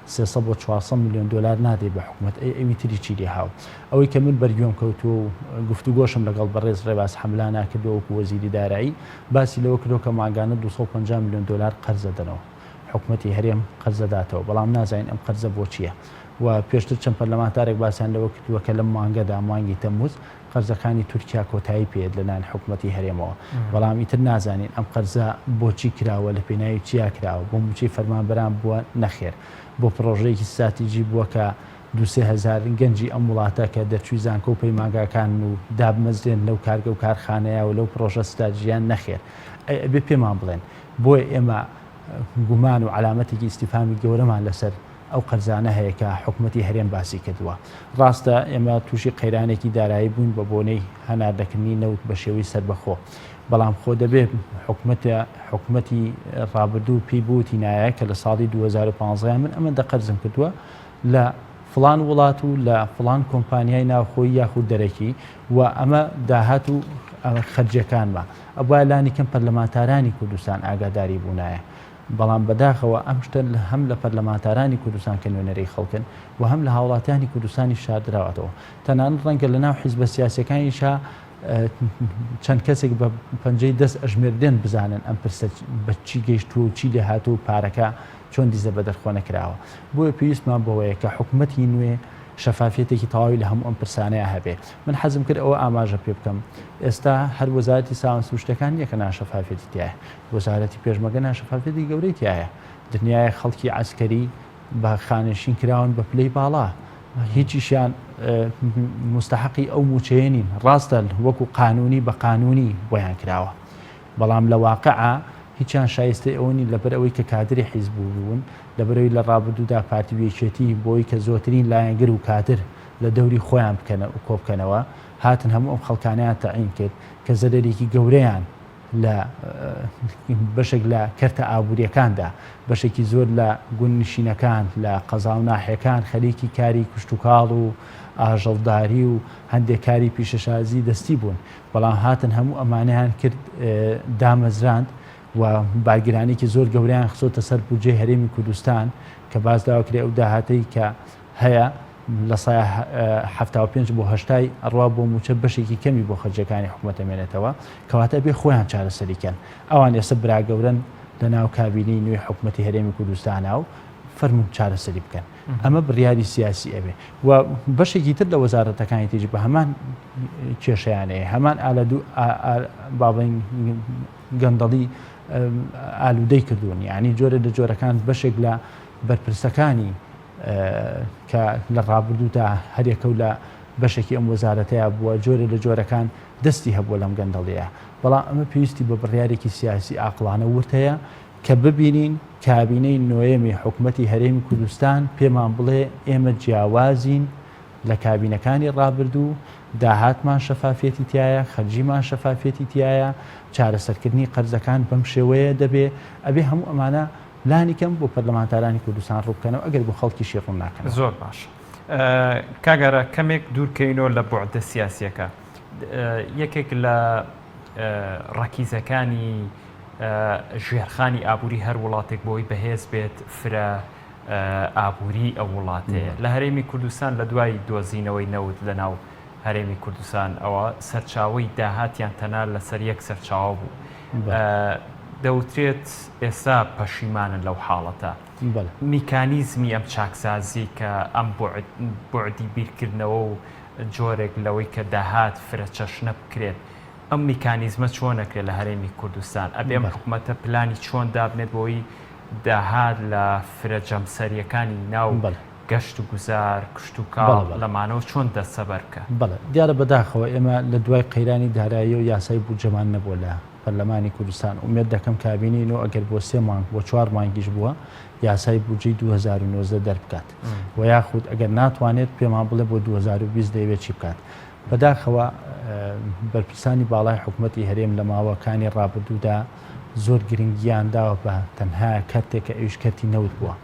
300 بۆ 400 میلیۆن دلار نادێ بە حکوومەت ئەوی تری چی لێ هاو ئەوەی کە من بەرگوێم کەوتووە و گفتوگۆشم لەگەڵ بەڕێز ڕێباز حەملا ناکردەوە وەکو وەزیری دارایی باسی لەوە کردەوە کە ماگانە 250 میلیۆن دلار قەرزە دەنەوە حکوومەتی هەرێم قەرزە داتەوە بەڵام نازانین ئەم قەرزە بۆ چییە و پێشتر چەند پەرلەمانتارێک باسییان لەوە کردووە کە لەم مانگەدا مانگی تەمموز قەرزەکانی تورکیا کۆتایی پێت لەلایەن حکوومەتی هەرێمەوە بەڵام ئیتر نازانین ئەم قەرزە بۆچی کراوە لە پێناوی چیا کراوە بۆ موچەی فەرمانبەران بووە نەخێر بۆ پرۆژەیەکی استراتیژی بووە کە 2,000 گەنجی ئەم وڵاتە کە دەرچووی زانکۆ و پەیمانگاکان و دابمەزرێن لەو کارگە و کارخانەیە و لەو پرۆژە استراتیژیان نەخێر ئەبێ پێمان بڵێن بۆیە ئێمە گومان و علامەتێکی ئیستیفامی گەورەمان لەسەر ئەو قەرزانە هەیە کە حکوومەتی هەرێم باسی کردووە ڕاستە ئێمە تووشی قەیرانێکی دارایی بوون بە بۆنەی هەناردەکردنی نەوت بە شێوەی سەربەخۆ بەڵام خۆ دەبێت حکوومەتی ڕابردوو پێی بووتی نایە کە لە ساڵی 2015 من ئەمەندە قەرزم کردووە لە فلان وڵات و لە فلان کۆمپانیای ناوخۆی یاخود دەرەکی و ئەمە داهات و خەرجەکانمە ئەوە لانی کەم پەرلەمانتارانی کوردستان ئاگاداری بوونایە بەڵام بەداخەوە ئەم شتە هەم لە پەرلەمانتارانی کوردستان کە نوێنەرەی خەڵکن و هەم لە هاوڵاتیانی کوردستانی شاردراوەتەوە تەنانەت ڕەنگە لە ناو حیزبە سیاسیەکانیشا چەند کەسێک بە پەنجەی دەست ئەژمێردێن بزانن ئەم پرسە بە چی گەیشتووە و چی لێ هاتوو پارەکە چۆن دیزە بە دەرخۆ نەکراوە بۆیە پێویستمان بەوەیە کە حکوومەتی نوێ شەفافیەتێکی تەواوی لە هەموو ئەم پرسانەیە هەبێ من حەزم کرد ئەوە ئاماژە پێ بکەم ئێستا هەر وەزارەتی ساوەند سروشتەکان یەکە ناشەفافیەتی تایە وەزارەتی پێشمەرگە ناشەفافیەتی گەورەی تایە دنیای خەڵکی عەسکەری بە خانشین کراون بە پلەی باڵا هیچیشیان مستحقی ئەو موچەیە نین ڕاستە وەکو قانونی بە قانونی بۆیان کراوە بەڵام لە واقعە هیچیان شایستەی ئەوەنی لەبەر ئەوەی کە کادری حیزب بوون لەبەرەوەی لە ڕابردوودا پارتی وێچێتی بۆی کە زۆرترین لایەنگر و کادر لە دەوری خۆیان کۆبکەنەوە هاتن هەموو ئەم خەڵکانیان تەعین کرد کە زەرەرێکی گەورەیان لە بەشێک لە کەرتە ئابووریەکاندا بەشێکی زۆر لە گوننشینەکان لە قەزا و ناحیەکان خەریکی کاری کشت و کاڵ و ئاژەڵداری و هەندێک کاری پیشەشازی دەستی بوون بەڵام هاتن هەموو ئەمانەیان کرد دامەزراند و بارگرانێکی زۆر گەوریان خسۆتە سەر بودجێ هەرێمی کوردستان کە باز داواکرێ ئەو داهاتەی کە هەیە لە سایە 75 بۆ 80 ئەڕوا بۆ موچە بەشێکی کەمی بۆ خەرجەکانی حکوومەت ئەمێنێتەوە کەواتە بێ خۆیان چارەسەریکەن ئەوان ئێستا براگەورن لە ناو کابینەی نوێی حکوومەتی هەرێمی کوردستانە و فەرمون چارەسەری بکەن ئەمە بڕیاری سیاسی ئەبێ و بەشێکی تر لە وەزارەتەکانی تیژ بە هەمان کێشەیانەیە هەمان باڵین گەندەڵی ئالوودەی کردوون یعنی جۆرە لە جۆرەکان بەشێک لە بەرپرسەکانی کە لە ڕابردوودا هەرێکە و لە بەشێکی ئەم وەزارەتەیە بووە جۆرە لە جۆرەکان دەستی هەبووە لەم گەندەڵەیە بەڵام ئەمە پێویستی بە بڕیارێکی سیاسی ئاقلانە ورتەیە کە ببینین کابینەی نوێمی حکوومەتی هەرێمی کوردستان پێمان بڵێ ئێمە جیاوازین لە کابینەکانی ڕابردوو داهاتمان شەفافێتی تایە خەرجیمان شەفافێتی تایە چارەسەرکردنی قەرزەکان بەم شێوەیە دەبێ ئەبێ هەموو ئەمانە لانی کەم بۆ پەرلەمانتارانی کوردستان ڕووبکەنەوە ئەگەر بۆ خەڵکیشی ڕوون ناکەن زۆر باش کاگەرە کەمێک دوورکەینەوە لە بوعدە سیاسیەکە یەکێک لە ڕەکیزەکانی ژێرخانی ئابووری هەر وڵاتێک بۆی بەهێز بێت فرە ئابووری ئەو وڵاتەیە لە هەرێمی کوردستان لە دوای دۆزینەوەی نەوت لە ناو هەرێمی کوردستان ئەوە سەرچاوەی داهاتیان تەنها لەسەر یەک سەرچاوە بوو دەوترێت ئێستا پەشیمانن لەو حاڵەتە میکانیزمی ئەم چاکسازی کە ئەم بوعدی بیرکردنەوە و جۆرێک لەوەی کە داهات فرە چەشنە بکرێت ئەم میکانیزمە چۆنەکرێت لە هەرێمی کوردستان ئەبێ ئەم حکوومەتە پلانی چۆن دابنێت بۆی داهات لە فرە جەمسەریەکانی ناو گەشت و گوزار کشت و کاڵ لەمانەوە چۆن دەستەبەر بکە بەڵێ دیارە بەداخەوە ئێمە لە دوای قەیرانی دارایی و یاسای بودجەمان نەبووە لە پەرلەمانی کوردستان ئومێد دەکەم کابینەوە ئەگەر بۆ 3 مانگ بۆ 4 مانگیش بووە یاسای بودجەی 2019 دەربکات و یاخود ئەگەر ناتوانێت پێمان بڵێ بۆ 2020 دەیەوێت چی بکات بەداخەوە بەرپرسانی باڵای حکوومەتی هەرێم لە ماوەکانی ڕابردوودا زۆر گرنگیان داوە بە تەنها کەرتێک کە ئەویش کەرتی نەوت بووە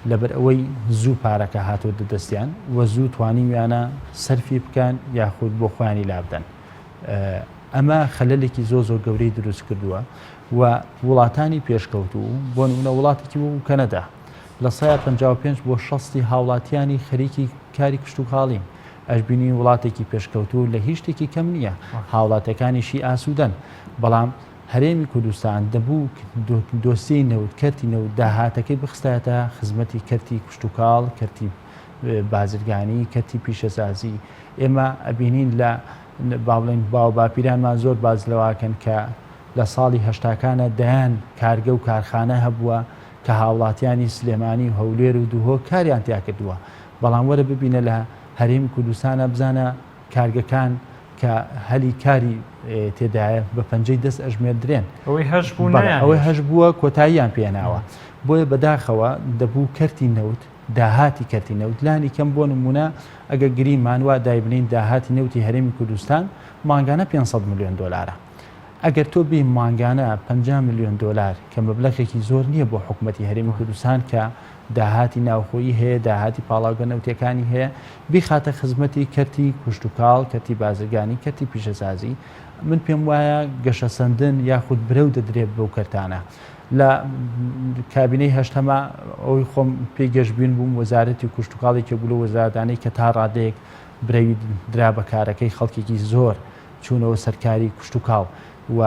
لەبەر ئەوەی زوو پارەکە هاتۆ دەدەستیان و زوو توانیویانە سەرفی بکەن یاخود بۆ خۆیانی لابدەن ئەمە خەلەلێکی زۆر گەورەی دروست کردووە و وڵاتانی پێشکەوتوو بۆ نمونە وڵاتێکی بوو کەنەدا لە 155 بۆ 60 هاوڵاتیانی خەریکی کاری کشت و کاڵین ئەشبینی وڵاتێکی پێشکەوتوو لە هیچ شتێکی کەم نییە هاوڵاتەکانیشی ئاسوودەن بەڵام هەرێمی کوردستان دەبوو دۆسیی نەوت کەرتی نەوت داهاتەکەی بخستایەتە خزمەتی کەرتی کشت و کاڵ کەرتی بازرگانی کەرتی پیشەسازی ئێمە ئەبینین لە باڵین باو باپیرانمان زۆر باز لەواکەن کە لە ساڵی هەشتاکانە دەیان کارگە و کارخانە هەبووە کە هاوڵاتیانی سلێمانی و هەولێر و دووهۆ کاریان تیا کردووە بەڵام وەرە ببینە لە هەرێمی کوردستانە بزانە کارگەکان کە هەلی کاری تێدایە بە پەنجەی دەست ئەژمێردرێن ئەوەی هەش بووە کۆتاییان پێناوە بۆیە بەداخەوە دەبوو کەرتی نەوت داهاتی کەرتی نەوت لانی کەم بۆ نمونە ئەگە گریمان وا دایبنین داهاتی نەوتی هەرێمی کوردستان مانگانە 500 میلیۆن دلارە ئەگەر تۆ بی مانگانە 50 میلیۆن دلار کە مەبلەغێکی زۆر نییە بۆ حکوومەتی هەرێمی کوردستان کە داهاتی ناوخۆیی هەیە داهاتی پاڵاوگە نەوتیەکانی هەیە بیخاتە خزمەتی کەرتی کوشتتوکاڵ کەرتی بازرگانی کەرتی پیشەسازی من پێم وایە گەشە سندن یاخود برەو دەدرێت بەو کەرتانە لە کابینەی هەشتەمە ئەوی خۆم پێی گەشتبیین بووم وەزارەتی کوشتتوکاڵێکی بوو لە وەزارەدانەی کە تا ڕادەیەک برەوی درا بە کارەکەی خەڵکێکی زۆر چوونەوە سەرکاری کوشتتوکاڵ و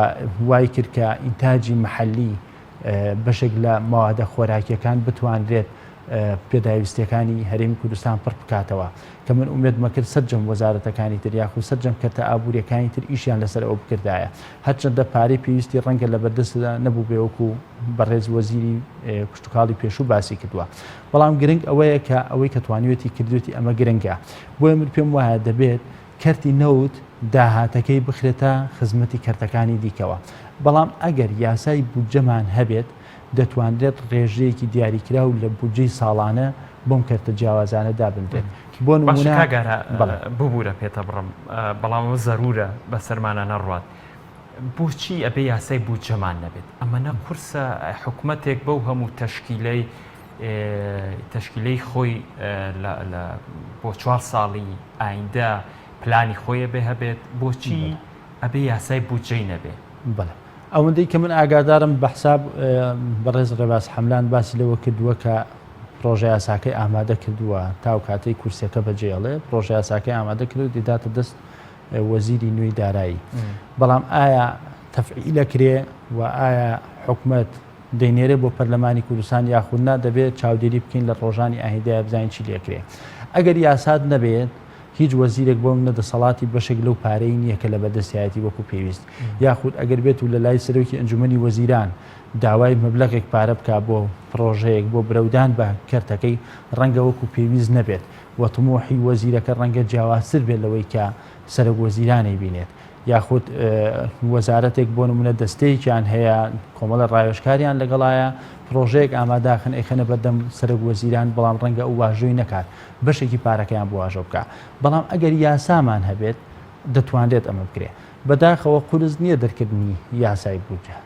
وای کرد کە ئینتاجی محەلی بەشێک لە ماوادە خۆراکیەکان بتوانرێت پێداویستەکانی هەرێمی کوردستان پڕ بکاتەوە کە من ئومێدمە کرد سەرجەم وەزارەتەکانی تر یاخود سەرجەم کەرتە ئابووریەکانی تر ئیشیان لەسەر ئەو بکردایە هەرچەندە پارەی پێویستی ڕەنگە لە بەردەستدا نەبوو بێوەکو بەڕێز وەزیری کوشتتوکاڵی پێشوو باسی کردووە بەڵام گرنگ ئەوەیە کە ئەوەی کە توانیوێتی کردوێتی ئەمە گرنگە بۆیە من پێم وایە دەبێت کەرتی نەوت داهاتەکەی بخرێتە خزمەتی کەرتەکانی دیکەوە بەڵام ئەگەر یاسای بودجەمان هەبێت دەتوانرێت ڕێژەیەکی دیاریکرا و لە بودجەی ساڵانە بۆم کەرتە جیاوازانە دابنرێت بۆ نمونەگەرە ببوورە پێتە بڕم بەڵام زەرورە بە سەرمانە نەڕوات بۆچی ئەبێ یاسای بودجەمان نەبێت ئەمە نە قورسە حکوومەتێک بەو هەموو تەشکیلەی خۆی بۆ 4 ساڵی ئایندە پلانی خۆیە بێ هەبێت بۆچی ئەبێ یاسای بودجەی نەبێت بەڵێ ئەوەندەی کە من ئاگادارم بە حساب بەڕێز ڕێباز حەملان باسی لەوە کردووە کە پرۆژە یاساکەی ئامادە کردووە تاو کاتەی کورسەکە بەجێڵێ پرۆژە یاساکەی ئامادە کرد و دیداتە دەست وەزیری نوێی دارایی بەڵام ئایا تەفعیلە کرێ و ئایا حکوومەت دەینێرێ بۆ پەرلەمانی کوردستان یاخودنا دەبێت چاودێری بکەین لە ڕۆژانی ئاهیدای بزانین چی لێکرێ ئەگەر یاسات نەبێت هیچ وەزیرێک بۆم نەدەسەڵاتی بەشێک لەو پارەی نییە کە لە بەدەستایەتی وەکو پێویست یاخود ئەگەر بێت و لە لای سەرۆکی ئەنجومەنی وەزیران داوای مەبلەغێک پارە بکە بۆ پرۆژەیەک بۆ برەودان بە کەرتەکەی ڕەنگە وەکو پێویست نەبێت و تمۆحی وەزیرەکە ڕەنگە جیاوازتر بێت لەوەی کە سەرۆک وەزیرانی بینێت یاخود وەزارەتێک بۆ نمونە دەستەیەکیان هەیە کۆمەڵە ڕایۆژکاریان لەگەڵایە پرۆژەیەک ئاماداخن ئەیخەنە بەردەم سەرۆک وەزیران بەڵام ڕەنگە ئەو واژۆی نەکات بەشێکی پارەکەیان بۆ واژۆ بکە بەڵام ئەگەر یاسامان هەبێت دەتوانرێت ئەمە بکرێ بەداخەوە قورس نییە دەرکردنی یاسای بودجە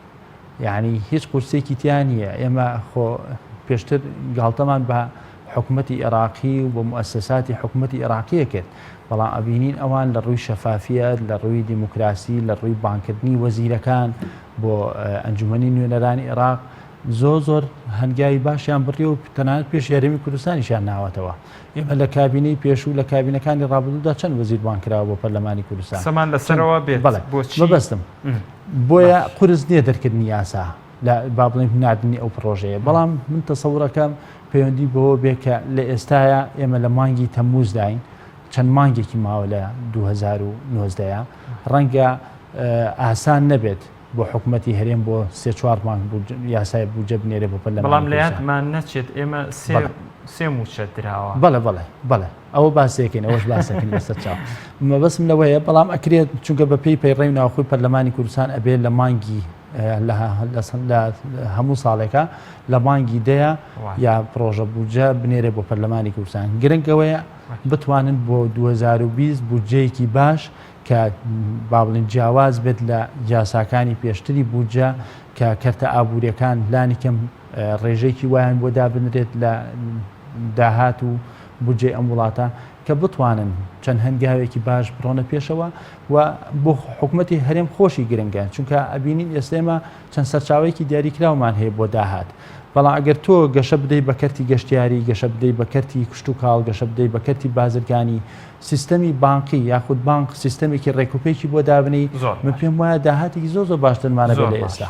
یعنی هیچ قورسێکی تیان نییە ئێمە خۆ پێشتر گاڵتەمان بە حکوومەتی عێراقی و بە موسساتی حکوومەتی عێراقیە کرد بەڵام ئەبینین ئەوان لە ڕووی شەفافیەت لە ڕووی دیموکراسی لە ڕووی بانکردنی وەزیرەکان بۆ ئەنجومەنی نوێنەرانی عێراق زۆر هەنگاوی باشیان بڕی و تەنانەت پێش یاریمی کوردستانیشیان ناوەتەوە ئێمە لە کابینەی پێشوو لە کابینەکانی ڕابردوودا چەند وەزیر بانکراوە بۆ پەرلەمانی کوردستان سەمان لەسەرەوە بێت بەبەستم بۆیە قورس نییە دەرکردنی یاسا لە با بڵێم نردنی ئەو پرۆژەیە بەڵام من تەسەوڕەکەم پەیوەندی بەوە بێ کە لە ئێستاە ئێمە لە مانگی تەمموزداین چەند مانگێکی ماوە لە 2019 ڕەنگە ئاسان نەبێت بۆ حکوومەتی هەرێم بۆ 3-4 مانگ یاسای بودجە بنێرێ بۆ پەرلەمان بەڵام لە یادمان نەچێت ئێمە سێ موچەت دراوە بەڵێ ئەوە باسێکین ئەوەش باسەکەین لەسەر چاو مەبەسم لەوەیە بەڵام ئەکرێت چونکە بە پێی پەیڕێی ناوخۆی پەرلەمانی کوردستان ئەبێت لە مانگی لە هەموو ساڵێکە لە مانگی دەیە یا پرۆژە بودجە بنێرێ بۆ پەرلەمانی کوردستان گرنگەوەیە بتوانن بۆ 2020 بودجەیەکی باش کە با بڵێن جیاواز بێت لە یاساکانی پێشتری بودجە کە کەرتە ئابووریەکان لانی کەم ڕێژەیەکی وایان بۆ دابنرێت لە داهات و بودجەی ئەم وڵاتە کە بتوانن چەند هەنگاوێکی باش بڕۆنە پێشەوە و بۆ حکوومەتی هەرێم خۆشی گرنگە چونکە ئەبینین ئێستێمە چەند سەرچاوەیەکی دیاریکراومان هەیە بۆ داهات بەڵام ئەگەر تۆ گەشە بدەی بە کەرتی گەشتیاری گەشە بدەی بە کەرتی کوشتتوکاڵ گەشە بدەی بە کەرتی بازرگانی سیستەمی بانقی یاخود بانک سیستەمێکی ڕێکوپێکی بۆ دابنی من پێم وایە داهاتێکی زۆر باشترمانە بێت لە ئێستا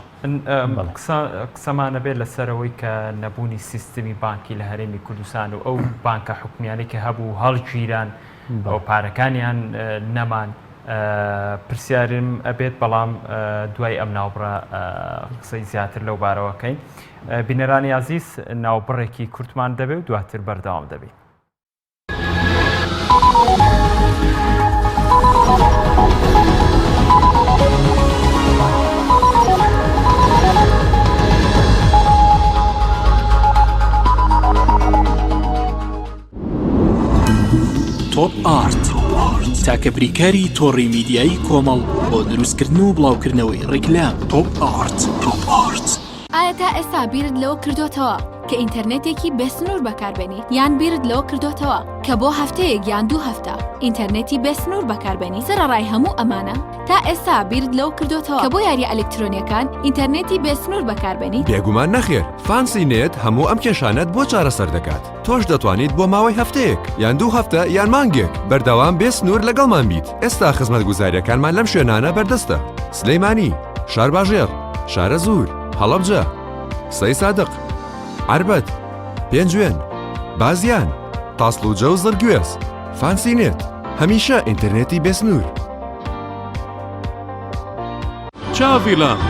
قسەمانە بێت لەسەرەوەی کە نەبوونی سیستەمی بانکی لە هەرێمی کوردستان و ئەو بانکە حکومیانەی کە هەبوو هەڵگیران ئەو پارەکانیان نەمان پرسیارم ئەبێت بەڵام دوای ئەم ناوبڕە قسەی زیاتر لەو بارەوەکەین بینەرانی عزیز ناوبڕێکی کورتمان دەبێت و دواتر بەردەوام دەبێت. تۆپ ئارت تاکە بریکاری تۆڕی میدیایی کۆمەڵ بۆ دروستکردن و بڵاوکردنەوەی ڕیکلام تۆپ ئارت. ئایا تا ئێستا بیرت لەوە کردوتەوە کە ئینتەرنێتێکی بێسنوور بەکاربێنیت یان بیرت لەوە کردوتەوە کە بۆ هەفتەیەک یان 2 هەفتە ئینتەرنێتی بێسنوور بەکاربێنی سەرڕای هەموو ئەمانە تا ئێستا بیرت لەوە کردوتەوە کە بۆ یاریە ئەلکترۆنیەکان ئینتەرنێتی بێسنوور بەکاربێنیت بێگومان نەخێر فانسی نێت هەموو ئەم کێشانەت بۆ چارەسەر دەکات تۆش دەتوانیت بۆ ماوەی هەفتەیەک یان 2 هەفتە یان مانگێک بەردەوام بێسنوور لەگەڵمان بیت ئێستا خزمەتگوزاریەکانمان لەم شوێنانە بەردەستە سلەیمانی شار باژێر شارە زوور هەڵەبجە سەی سادق عربەت پێنجوێن بازیان تاسڵوجە و زرگوێز فانسی نێت هەمیشە ئینتەرنێتی بێسنوور چاڤیلاند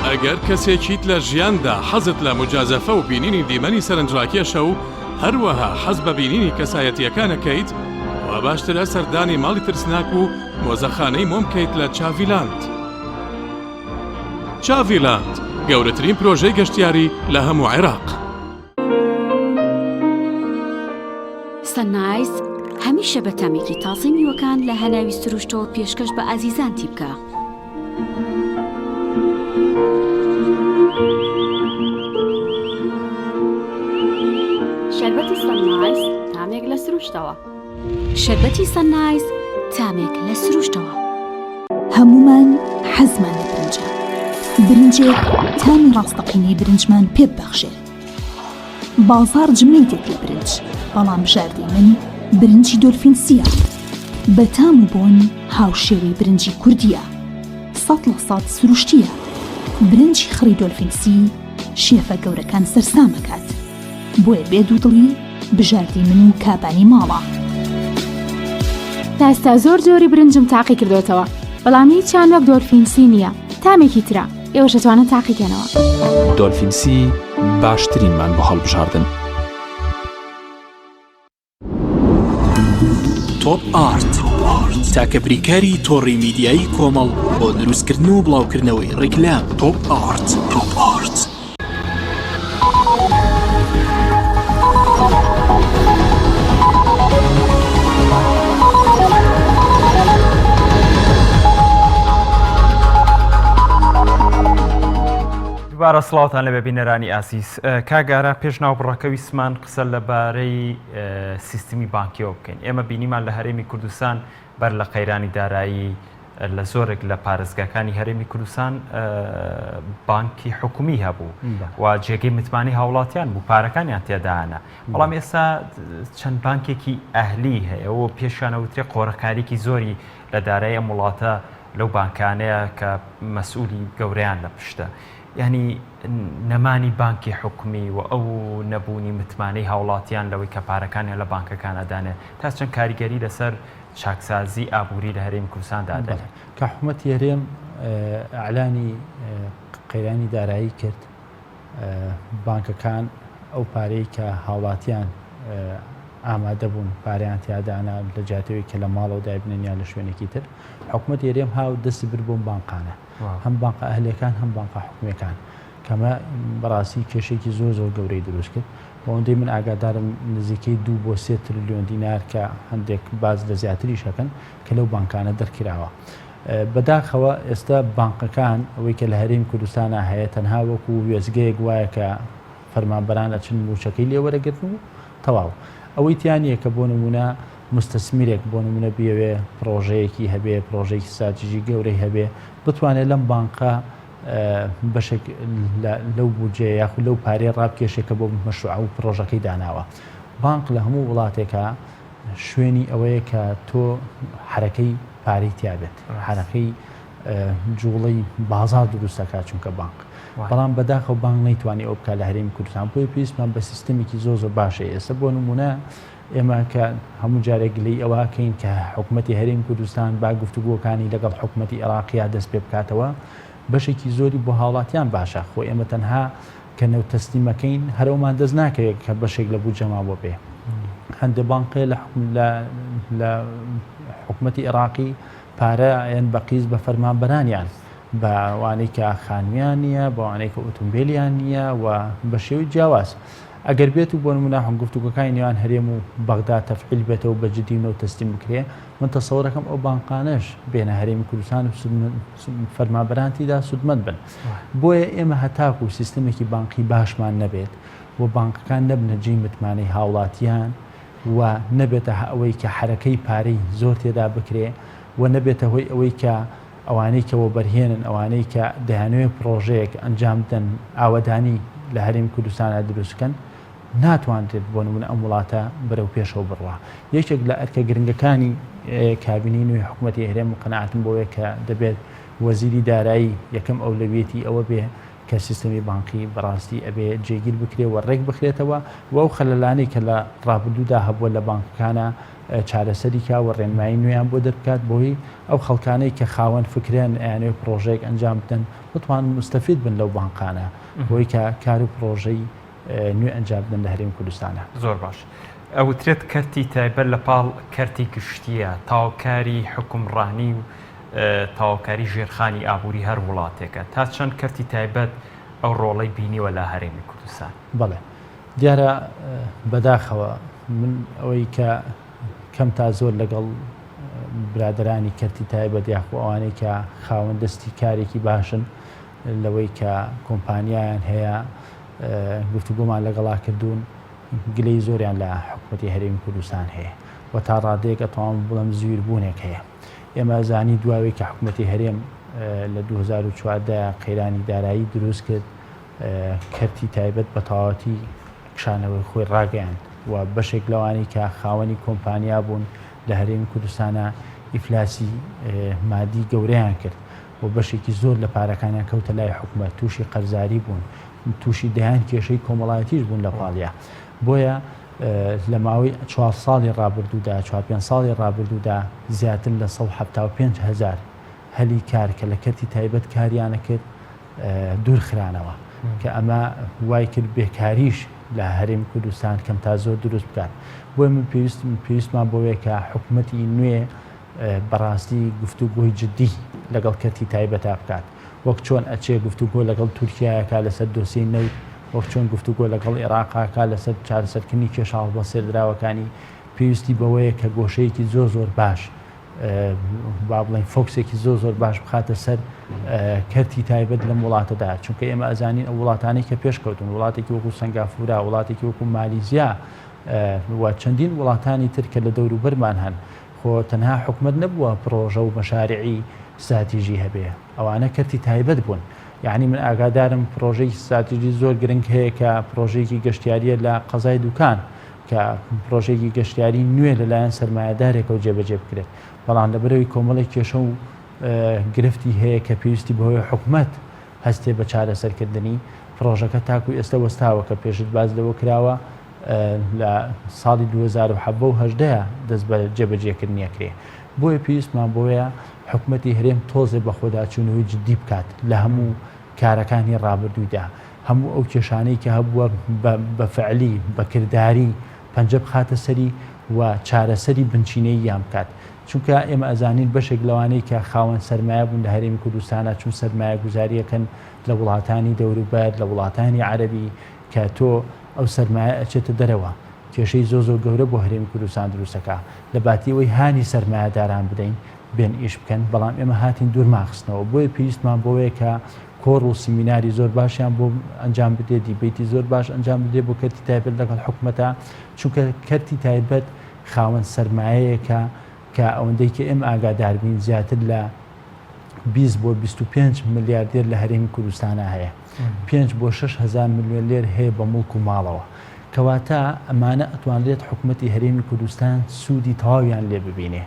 ئەگەر کەسێکیت لە ژیاندا حەزت لە مجازەفە و بینینی دیمەنی سەرنجڕاکێشە و هەروەها حەز بە بینینی کەسایەتیەکانەکەیت و باشترە سەردانی ماڵی ترسناک و مۆزەخانەی مۆم بکەیت لە چاڤیلاند. چاڤیلاند گەورەترین پرۆژەی گەشتیاری لە هەموو عێراق. سەنایز هەمیشە بە تامێکی تازەی میوەکان لە هەناوی سروشتەوە پێشکەش بە ئازیزانتی بکە. شەربەتی سەنایز تامێک لە سروشتەوە. شەربەتی سەنایز تامێک لە سروشتەوە. هەمومان حەزمان لە برنجە. برنجێک تامی ڕاستەقینەی برنجمان پێ ببەخشێ. بازار جملەی دێت لە برنج، بەڵام بژاردەی من برنجی دۆلفینسیە. بە تام و بۆن هاوشێوەی برنجی کوردیە. 100% سروشتیە. برنجی خڕی دۆلفینسی شێفە گەورەکان سەرسامەکات. بۆیە بێدوودڵی بژاردەی من و کابانی ماڵە. تا ئێستا زۆر جۆری برنجم تاقی کردوتەوە، بەڵام هیچیان وەک دۆلفینسی نییە. تامێکی ترە ئێوەش دەتوانن تاقیکەنەوە. دۆلفینسی باشترینمان بۆ هەڵبژاردن. تۆپ ئارت تاکە بریکاری تۆڕی میدیایی کۆمەڵ بۆ دروستکردن و بڵاوکردنەوەی ڕیکلام. تۆپ ئارت. دوبارە سڵاوتان لە بەبینەرانی ئاسیس. کاگارە پێش ناو بڕەکە ویسمان قسە لەبارەی سیستمی بانکیەوە بکەین. ئێمە بینیمان لە هەرێمی کوردستان بەر لە قەیرانی دارایی لە زۆرێک لە پارێزگاکانی هەرێمی کوردستان بانکی حکومی هەبوو و جێگەی متمانی هاوڵاتیان بوو پارەکانیان تێداهانە. بەڵام ئێستا چەند بانکێکی ئەهلی هەیە و پێشانەوترێ قۆڕەکاریکی زۆری لە دارایی ئەم وڵاتە لەو بانکانەیە کە مەسئولی گەورەیان لە پشتە. یعنی نەمانی بانکی حکومی و ئەو نەبوونی متمانەی هاوڵاتیان لەوەی کە پارەکانیان لە بانکەکانەدانێت تا چەند کاریگەری لەسەر چاکسازی ئابووری لە هەرێمی کوردستاندا دەدەن. کە حکوومەتی هەرێم ئەعلانی قەیرانی دارایی کرد بانکەکان ئەو پارەی کە هاوڵاتیان ئامادە بوون پارەیان تیادانا لە جاتەوەی کە لە ماڵەوە دایبنێن یا لە شوێنێکی تر حکوومەتی هەرێم هاو دەستی بر بۆم بانقانە هەم بانقە ئەهلەکان هەم بانقە حکوومیەکان کەمە بەڕاستی کێشێکی زۆر گەورەی دروست کرد. بۆ ئەوەندەی من ئاگادارم نزیکەی 2 بۆ 3 تریلیۆن دینار کە هەندێک باز لە زیاتری شەکەن کە لەو بانکانە دەرکراوە. بەداخەوە ئێستا بانقەکان ئەوەی کە لە هەرێمی کوردستانە هەیە تەنها وەکو وێزگەیەک وایە کە فەرمانبەران ئەچن موچەکەی لێوەرەگرتن و تەواو. ئەوەی تیانە کە بۆ نمونە مستەسمیرێک بۆ نمونە بیەوێ پرۆژەیەکی هەبێ پرۆژەیەکی استراتیژی گەورەی هەبێ بتوانێت لەم بانقە بەشێک لەو بودجێ یاخود لەو پارەی ڕابکێشێکە بۆ مەشروع و پرۆژەکەی داناوە. بانق لە هەموو وڵاتێکە شوێنی ئەوەیە کە تۆ حرەکەی پارەی تیابێت حرەکەی جوڵەی بازار دروستەکات چونکە بانق. بەڵام بەداخەوە بانک نەیتوانی ئەو بکات لە هەرێمی کوردستان بۆی پێویستمان بە سیستەمێکی زۆر باشە. ئێستا بۆ نمونە ئێمە کە هەموو جارێک لەی ئەوەکەین کە حکوومەتی هەرێمی کوردستان با گفتوگۆکانی لەگەڵ حکوومەتی عێراقیا دەست پێ بکاتەوە بەشێکی زۆری بۆ هاوڵاتیان باشە. خۆ ئێمە تەنها کە نەو تەسلیمەکەین هەرەومان دەست ناکەوێت کە بەشێک لە بودجەما بۆ بێ. هەندێک بانقێ لە حکوومەتی عێراقی پارەیان بەقیز بە فەرمانبەرانیان بەوانەی کە خانویان نییە بەوانەی کە ئۆتۆمبیلیان نییە و بە شێوی جیاواز ئەگەر بێت و بۆ نمونە گفتوگەکانی نێوان هەرێم و بەغدا تەفعیل بێتەوە بە جددینەوە تەسلیم بکرێ من تەسەوڕەکەم ئەو بانقانەش بێنە هەرێمی کوردستان و فەرمانبەرانتیدا سودمەند بن بۆیە ئێمە هەتاکو سیستمێکی بانقی باشمان نەبێت و بانقەکان نەبنە جێی متمانەی هاوڵاتیان و نەبێتە ئەوەی کە حرەکەی پارەی زۆر تێدا بکرێ و نەبێتە هۆی ئەوەی کە ئەوانەی کەەوە بەرهێنن ئەوانەی کە دەیانوێت پرۆژەیەک ئەنجام بدەن ئاوەدانی لە هەرێمی کوردستانە دروستکەن ناتوانرێت بۆ نمونە ئەم وڵاتە بەرەو پێشەوە بڕوە یەکێک لە ئەرکە گرنگەکانی کابینی نوێی حکوومەتی هەرێم و قەناعەتم بۆیە کە دەبێت وەزیری دارایی یەکەم ئەولەویەتی ئەوە بێ کە سیستەمی بانقی بەڕاستی ئەبێ جێگیر بکرێ و ڕێک بخرێتەوە و ئەو خەلەلانەی کە لە ڕابردوودا هەبووە لە بانکەکانە چارەسەری کا و ڕێنمایی نوێیان بۆ دەربکات بۆی ئەو خەڵکانەی کە خاوەن فکرێن ئەیانەوێت پرۆژەیەک ئەنجام بدەن بتوان مستەفید بن لەو بانقانە بۆی کە کار و پرۆژەی نوێ ئەنجام بدەن لە هەرێمی کوردستانە. زۆر باش. ئەوترێت کەرتی تایبەت لە پاڵ کەرتی گشتیە تاوکاری حکومڕانی و تاواکاری ژێرخانی ئابووری هەر وڵاتێکە تا چەند کەرتی تایبەت ئەو ڕۆڵەی بینیوە لە هەرێمی کوردستان. بەڵێ دیارە بەداخەوە من ئەوەی کە کەم تا زۆر لەگەڵ برادرانی کەرتی تایبەت یاخۆ ئەوانەی کە خاوەندەستی کارێکی باشن لەوەی کە کۆمپانیایان هەیە گفتوگۆمان لەگەڵا کردوون گلەی زۆریان لە حکوومەتی هەرێمی کوردستان هەیە و تا ڕادەیەک ئەتوان بڵم زویربوونێک هەیە. ئێمە زانی دواوی کە حکوومەتی هەرێم لە 2014 قەیرانی دارایی دروست کرد کەرتی تایبەت بە تەواوەتی کشانەوەی خۆی ڕاگەیاند و بەشێک لەوانی کە خاوەنی کۆمپانیا بوون لە هەرێمی کوردستانە ئیفلاسی مادی گەورەیان کرد و بەشێکی زۆر لە پارەکانیان کەوتە لای حکوومەت تووشی قەرزاری بوون تووشی دەیان کێشەی کۆمەڵایەتیش بوون لە پاڵیا بۆیە لە ماوەی 4 ساڵی ڕابردوودا 4-5 ساڵی ڕابردوودا زیاتر لە 175,000 هەلی کار کە لە کەرتی تایبەت کاریانە کرد دوورخرانەوە کە ئەمە وای کرد بێکاریش لە هەرێمی کوردستان کەم تا زۆر دروست بکات. بۆی من پێویستمان بۆیە کە حکوومەتی نوێ بەڕاستی گفتوگۆی جددی لەگەڵ کەرتی تایبەتا بکات وەک چۆن ئەچێ گفتوگۆ لەگەڵ تورکیایەکە لەسەر دۆسیی نەوت وەک چۆن گفتوگۆ لەگەڵ عێراقاکە لەسەر چارەسەرکردنی کێشاڵ بە سێردراوەکانی پێویستی بەوەیە کە گۆشەیەکی زۆر باش با بڵین فۆکسێکی زۆر باش بخاتە سەر کەرتی تایبەت لەم وڵاتەدا چونکە ئێمە ئەزانین ئەو وڵاتانی کە پێشکەوتن وڵاتێکی وەکو سنگافورە وڵاتێکی وەکو مالیزیا و چەندین وڵاتانی تر کە لە دەوروبەرمان هەن خۆ تەنها حکومەت نەبووە پرۆژە و مەشاریعی استراتیژی هەبێ ئەوانە کەرتی تایبەت بوون. یعنی من ئاگادارم پرۆژەی استراتیژی زۆر گرنگ هەیە کە پرۆژەیەکی گەشتیاریە لە قەزای دوکان کە پرۆژێکی گەشتیاری نوێ لەلایەن سەرمایەدارێکەوە جێبەجێ بکرێت بەڵام لەبەرەوەی کۆمەڵی کێشە و گرفتی هەیە کە پێویستی بەهۆی حکوومەت هەستێ بە چارەسەرکردنی پرۆژەکە تاکوی ئێستا وەستاوە کە پێشت باز لەوە کراوە لە ساڵی 2018 دەست بە جێبەجێکردنیەکرێ. بۆیە پێویستمان بۆیە حکوومەتی هەرێم تۆزێ بە خۆداچوونەوەی جددی بکات لە هەموو کارەکانی ڕابردوودا هەموو ئەو کێشانەی کە هەبووە بە فعلی بەکردداری پەنجە بخاتە سەری و چارەسەری بنچینەی یان بکات چونکە ئێمە ئەزانین بەشێک لەوانەی کە خاوەن سەرمایە بوون لە هەرێمی کوردستانە چون سەرمایە گوزاریەکەن لە وڵاتانی دەوروبەر لە وڵاتانی عەرەبی کە تۆ ئەو سەرمایە ئەچێتە دەرەوە کێشەی زۆر گەورە بۆ هەرێمی کوردستان دروستەکە لە باتیەوەی هانی سەرمایەداران بدەین بێن ئیش بکەن بەڵام ئێمە هاتین دوورماخستنەوە بۆیە پێویستمان بۆیە کە کۆڕ و سیمیناری زۆر باشیان بۆ ئەنجام بدێ دیبێتی زۆر باش ئەنجام بدێ بۆ کەرتی تایبەت لەگەڵ حکوومەتە چونکە کەرتی تایبەت خاوەن سەرمایەیەکە کە ئەوەندەی کە ئێمە ئاگاداربین زیاتر لە 20 بۆ 25 ملیاردێر لە هەرێمی کوردستانە هەیە 5 بۆ 6,000 ملیۆنێر هەیە بە مڵک و ماڵەوە کەواتە ئەمانە ئەتوانرێت حکوومەتی هەرێمی کوردستان سوودی تەواویان لێ ببینێ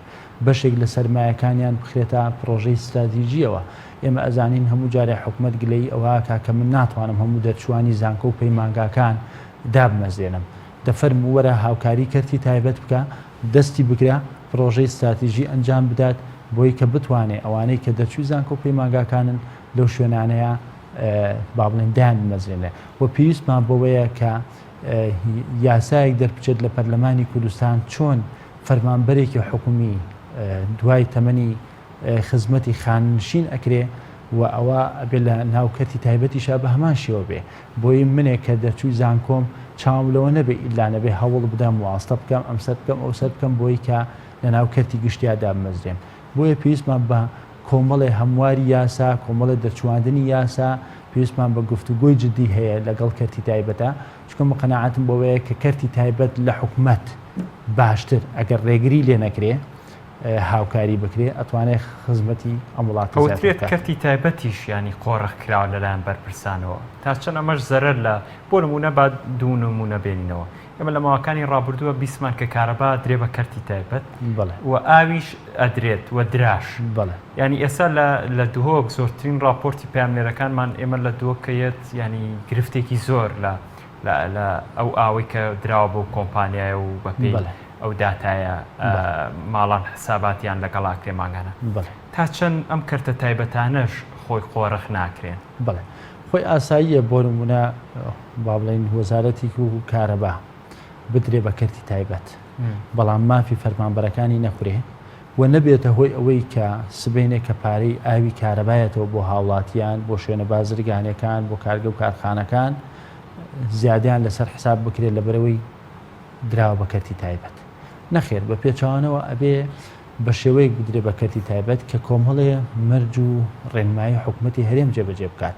بەشێک لە سەرمایەکانیان بخرێتە پرۆژەی استراتیژیەوە. ئێمە ئەزانین هەموو جارێ حکوومەت گلەی ئەوە کە من ناتوانم هەموو دەرچوانی زانکۆ و پەیمانگاکان دابمەزێنم دەفەرم وەرە هاوکاری کەرتی تایبەت بکە دەستی بگرە پرۆژەی استراتیژی ئەنجام بدات بۆی کە بتوانێت ئەوانەی کە دەرچووی زانکۆ و پەیمانگاکانن لەو شوێنانەیە با بڵێن دایان بمەزێنێ و پێویستمان بۆوەیە کە یاسایەک دەربچێت لە پەرلەمانی کوردستان چۆن فەرمانبەرێکی حکومی دوای تەمەنی خزمەتی خاننشین ئەکرێ و ئەوە ئەبێ لە ناوکەتی تایبەتیشا بە هەمان شێوە بێ بۆی منێک کە دەچووی زانکۆم چاوم لەوە نەبێ ئیلا نەبێ هەوڵ بدەم واستە بکەم ئەمسە بکەم ئەوسەر بکەم بۆی کە لە ناوکەتی گشتیادا بمەزرێم بۆیە پێویستمان بە کۆمەڵێ هەمواری یاسا کۆمەڵێ دەرچواندنی یاسا پێویستمان بە گفتوگۆی جدی هەیە لەگەڵ کەرتی تایبەتە چکە قەناعەتم بۆوەیە کە کەرتی تایبەت لە حکومەت باشتر ئەگەر ڕێگری لێ نەکرێ هاوکاری بکرێ ئەتوانێت خزمەتی ئەم وڵاتە ئەوترێت کەرتی تایبەتیش ینی قۆڕخ کراوە لەلایەن بەرپرسانەوە تا چەند ئەمەش زەرەر لە بۆ نمونە با دوو نمونە بێنینەوە ئێمە لە ماوەکانی ڕابردووە بیسمان کە کارەبا درێ بە کەرتی تایبەت و ئاویش ئەدرێت و دراش ینی ئێستا لە دوهۆک زۆرترین راپۆرتی پامێرەکانمان ئێمە لە دووەکەیەت ینی گرفتێکی زۆر لە ئەو ئاوەی کە دراوە بۆ کۆمپانیایە و بەپێ ئەو داتایە ماڵان حساباتیان لەگەڵا کرێمانگانە تا چەند ئەم کەرتە تایبەتانەش خۆی قۆڕخ ناکرێن بڵێ خۆی ئاساییە بۆ نمونە با بڵێن وەزارەتی و کارەبا بدرێ بە کەرتی تایبەت بەڵام مافی فەرمانبەرەکانی نەخورێ و نەبێتە هۆی ئەوەی کە سبینێک کە پارەی ئاوی کارەبایەتەوە بۆ هاوڵاتیان بۆ شوێنە بازرگانیەکان بۆ کارگە و کارخانەکان زیادیان لەسەر حساب بکرێت لە بەرەوەی دراوە بە کەرتی تایبەت نەخێر بە پێچوانەوە ئەبێ بە شێوەیەک بدرێ بە کەرتی تایبەت کە کۆمەڵێ مەرج و ڕێنمایی حکوومەتی هەرێم جێبەجێ بکات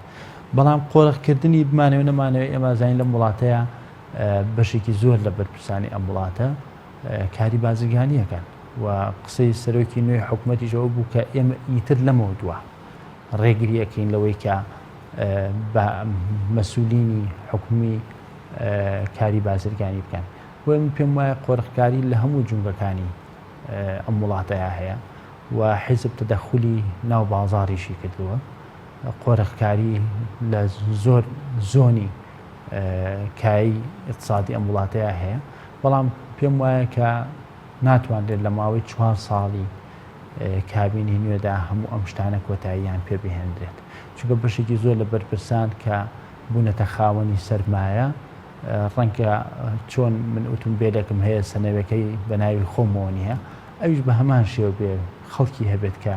بەڵام قۆڕخکردنی بمانەوە نەمانەوە ئێمە زانین لەم وڵاتەیە بەشێکی زۆر لە بەرپرسانی ئەم وڵاتە کاری بازرگانیەکەن و قسەی سەرۆکی نوێی حکوومەتیشەوە بوو کە ئێمە ئیتر لەمەوە دووە ڕێگریەکەین لەوەی کە بە مەسئولینی حکومی کاری بازرگانی بکەن و من پێم وایە قۆڕخکاری لە هەموو جونگەکانی ئەم وڵاتەیە هەیە و حیزب تەدەخولی ناو بازاڕیشی کردووە قۆڕخکاری لە زۆر زۆنی کایی اقتصادی ئەم وڵاتەیە هەیە بەڵام پێم وایە کە ناتوانرێت لە ماوەی 4 ساڵی کابینی نوێدا هەموو ئەم شتانە کۆتاییان پێبهێنرێت چونکە بەشێکی زۆر لە بەرپرسان کە بوونەتە خاوەنی سەرمایە ڕەنگە چۆن من ئۆتۆمبیلێکم هەیە سەنەوەکەی بە ناوی خۆمەوە نییە ئەویش بە هەمان شێوە بێ خەڵکی هەبێت کە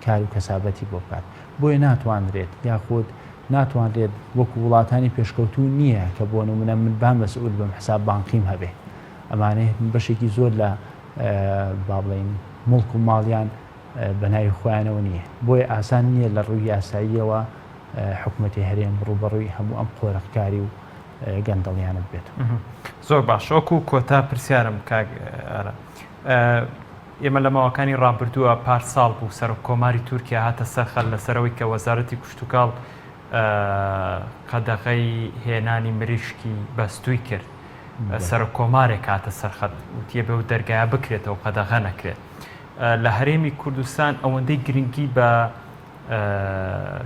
کار و کەسابەتی بۆ بکات بۆیە ناتوانرێت یاخود ناتوانرێت وەکو وڵاتانی پێشکەوتوو نییە کە بۆ نمونە من با مەسئول بم حساب بانقیم هەبێ ئەمانەیە بەشێکی زۆر لە با بڵێن مڵک و ماڵیان بە ناوی خۆیانەوە نییە بۆیە ئاسان نییە لە ڕووی یاساییەوە حکوومەتی هەرێم ڕوبەڕووی هەموو ئەم قۆڕخکاری و گەندەڵیانت بێت زۆر باش وەکو کۆتا پرسیارم ئێمە لە ماوەکانی ڕابردووە پارساڵ بوو سەر کۆماری تورکیا هاتە سەرخەل لەسەرەوەی کە وەزارەتی کوشتتوکاڵ قەدەغەی هێنانی مریشکی بەستووی کرد سەر کۆمارێک هاتە سەرخەت وتیە بە و دەرگایە بکرێتەوە قەدەغە نەکرێت لە هەرێمی کوردستان ئەوەندەی گرنگی بە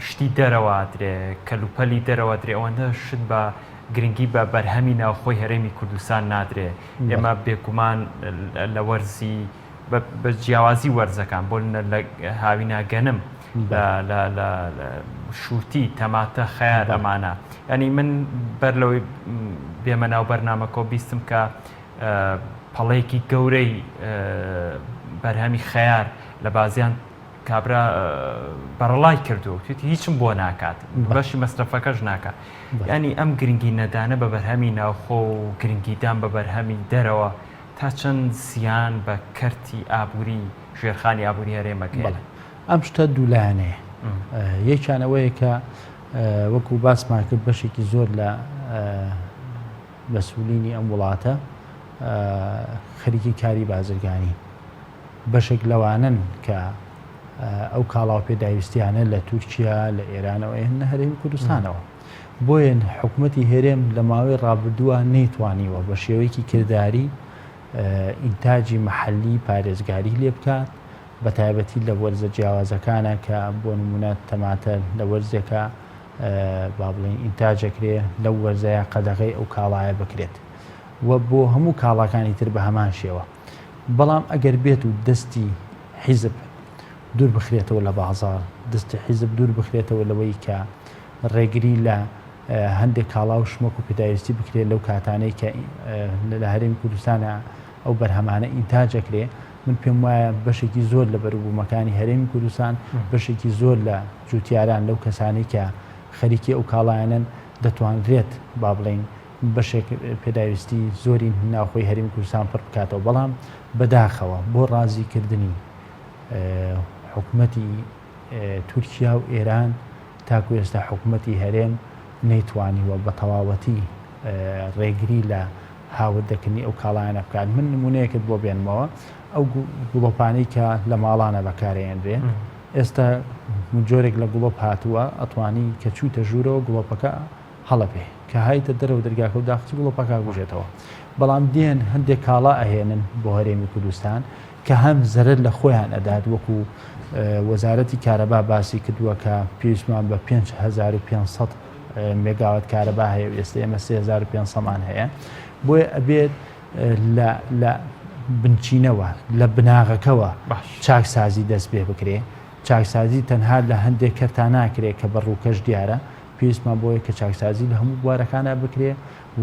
شتی دەرەوە درێ کەلوپەلی دەرەوە درێ ئەوەندە شت بە گرنگی بە بەرهەمی ناوخۆی هەرێمی کوردستان نادرێ ئێمە بێگومان لە وەرزی بە جیاوازی وەرزەکان بۆ لە هاوینا گەنم لە شووتی تەماتە خەیار ئەمانە ینی من بەر لەوەی بێمە ناو بەرنامەکۆ بیستم کە پەڵەیەکی گەورەی بەرهەمی خەیار لە بازیان کابرا بەرەڵای کردو توێتی هیچم بۆ ناکات بەشی مەسرەفەکەش ناکات ینی ئەم گرنگی نەدانە بە بەرهەمی ناوخۆ و گرنگیدان بە بەرهەمی دەرەوە تا چەند زیان بە کەرتی ئابووری ژێرخانی ئابووری هەرێمەکە ئەم شتە دوولایەنەیە یەکیانەوەیە کە وەکو باسمان کرد بەشێکی زۆر لە مەسئولینی ئەم وڵاتە خەریکی کاری بازرگانی بەشێک لەوانن کە ئەو کاڵاو پێداویستیانە لە تورکیا لە ئێرانەوە هێنە هەرێمی کوردستانەوە بۆیە حکوومەتی هێرێم لە ماوەی ڕابردووە نەیتوانیوە بە شێوەیەکی کردداری ئینتاجی مەحەلی پارێزگاری لێ بکات بە تایبەتی لە وەرزە جیاوازەکانە کە بۆ نمونە تەماتە لە وەرزێکە با بڵێن ئینتاجەکرێ لەو وەرزەیە قەدەغەی ئەو کاڵایە بکرێت و بۆ هەموو کاڵاکانی تر بە هەمان شێوە بەڵام ئەگەر بێت و دەستی حیزب دوور بخرێتەوە لە بازار دەستی حیزب دوور بخرێتەوە لەوەی کە ڕێگری لە هەندێک کاڵا و شمەک و پێداویستی بکرێت لەو کاتانەی کە لە هەرێمی کوردستانە ئەو بەرهەمانە ئینتاجەکرێ من پێم وایە بەشێکی زۆر لە بەروبوومەکانی هەرێمی کوردستان بەشێکی زۆر لە جوتیاران لەو کەسانی کە خەریکی ئەو کاڵایەنن دەتوانرێت با بڵین بەشێک پێداویستی زۆری ناوخۆی هەرێمی کوردستان پڕ بکاتەوە بەڵام بەداخەوە بۆ ڕازیکردنی حکوومەتی تورکیا و ئێران تاکو ئێستا حکوومەتی هەرێم نەیتوانیوە بە تەواوەتی ڕێگری لە هاوردەکردنی ئەو کاڵایانە بکات. من نمونەیەکت بۆ بێنمەوە ئەو گوڵۆپانەی کە لە ماڵانە بەکارێنرێ ئێستا جۆرێک لە گوڵۆپ هاتووە ئەتوانی کە چووتە ژوورەوە گوڵۆپەکە هەڵەپێ کە هایتە دەرەوە دەرگاکە و داخچ گوڵۆپەکە گوژێتەوە بەڵام دێن هەندێک کاڵا ئەهێنن بۆ هەرێمی کوردستان کە هەم زەرر لە خۆیان ئەدات وەکو وەزارەتی کارەبا باسی کردووە کە پێویستمان بە 5500 مێگاوات کارەبا هەیە ئێستا ئێمە 3500مان هەیە بۆیە ئەبێت لە بنچینەوە لە بناغەکەوە چاکسازی دەست پێ بکرێ. چاکسازی تەنها لە هەندێک کەرتا ناکرێت کە بەڕووکەش دیارە پێویستمان بۆیە کە چاکسازی لە هەموو بوارەکانە بکرێ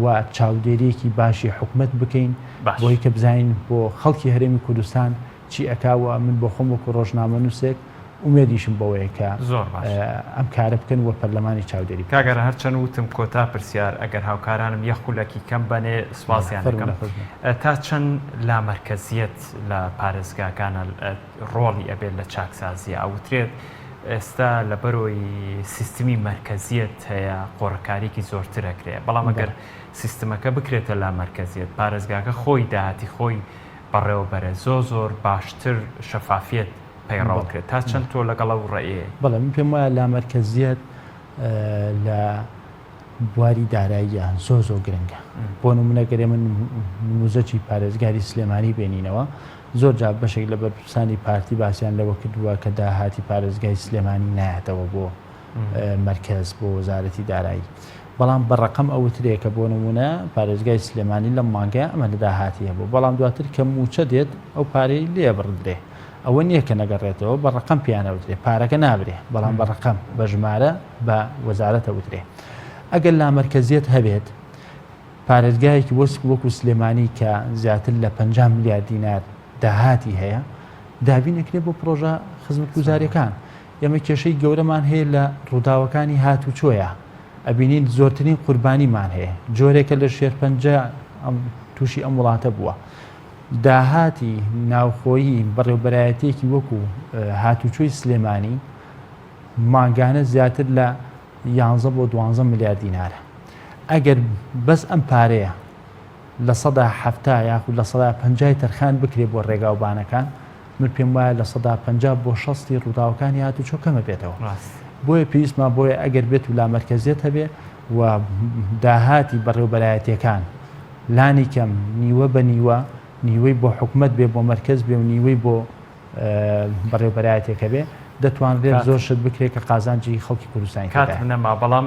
و چاودێریەکی باشی حکومت بکەین بۆی کە بزانین بۆ خەڵکی هەرێمی کوردستان چی ئەکاوە. من بۆ خۆم وەکو ڕۆژنامە نووسێک ئومێدیشم بەوەیە کە ئەم کارە بکەن وە پەرلەمانی چاودێری کاگەر هەرچەند وتم کۆتا پرسیار ئەگەر هاوکارانم یەخولەکی کەم بنێ سوپاسیان دەکەم تا چەند لامەرکەزیەت لە پارێزگاکانە ڕۆڵی ئەبێت لە چاکسازیە ئەوترێت ئێستا لە بەرۆی سیستمی مرکزیت هەیە قۆڕەکاریکی زۆرتر ئەکرێ بەڵام ئەگەر سیستمەکە بکرێتە لا مرکزیت پارێزگاکە خۆی داهاتی خۆی بەڕێوەبەرە زۆر باشتر شەفافیت پەیڕاوکرێت تا چەند تۆ لەگەڵ ئەو ڕێیە. بەڵێ من پێم وایە لا مرکزیت لە بواری داراییە زۆر گرنگە. بۆ نمونەگەرێ من نموزەکی پارێزگاری سلێمانی بێنینەوە زۆر جا بەشێک لە بەرپرسانی پارتی باسییان لەوە کردووە کە داهاتی پارێزگای سلێمانی نایەتەوە بۆ مرکز بۆ وەزارەتی دارایی بەڵام بەڕقم ئەوترێ کە بۆ نمونە پارێزگای سلێمانی لەم مانگەیە ئەمە لە داهاتی هەبوو بەڵام دواتر کە موچە دێت ئەو پارەی لێ بڕدرێ ئەوە نییە کە نەگەڕێتەوە بەڕقم پیانەوترێ پارەکە نابرێ بەڵام بەڕقم بە ژمارە بە وەزارەتە وترێ. ئەگەر لا مرکزیت هەبێت پارێزگایەکی وەکو سلێمانی کە زیاتر لە 50 میلیارد دینار داهاتی هەیە دابین نەکرێت بۆ پرۆژە خزمەتگوزاریەکان. ئێمە کێشەی گەورەمان هەیە لە ڕووداوەکانی هاتوچۆیە ئەبینین زۆرترین قوربانیمان هەیە جۆرێکە لە شێرپەنجە تووشی ئەم وڵاتە بووە. داهاتی ناوخۆیی بەڕێوەبەرایەتێکی وەکو هاتوچۆی سلێمانی ماگانە زیاتر لە 11 بۆ 12 میلیارد دینارە. ئەگەر بەس ئەم پارەیە لە 170 یاخود لە 150 تەرخان بکرێ بۆ ڕێگاوبانەکان من پێم وایە لە 150 بۆ 60 ڕووداوەکانی هاتوچۆ کەمە بێتەوە. بۆیە پێویستمان بۆیە ئەگەر بێت و لا مرکزیت هەبێ و داهاتی بەڕێوەبەرایەتیەکان لانی کەم نیوە بە نیوەی بۆ حکومت بێ بۆ مرکز بێ و نیوەی بۆ بەڕێوەبەرایەتێکە بێ دەتوانرێت زۆر شت بکرێت کە قازانجی خەڵکی کوردستانی کات نەما بەڵام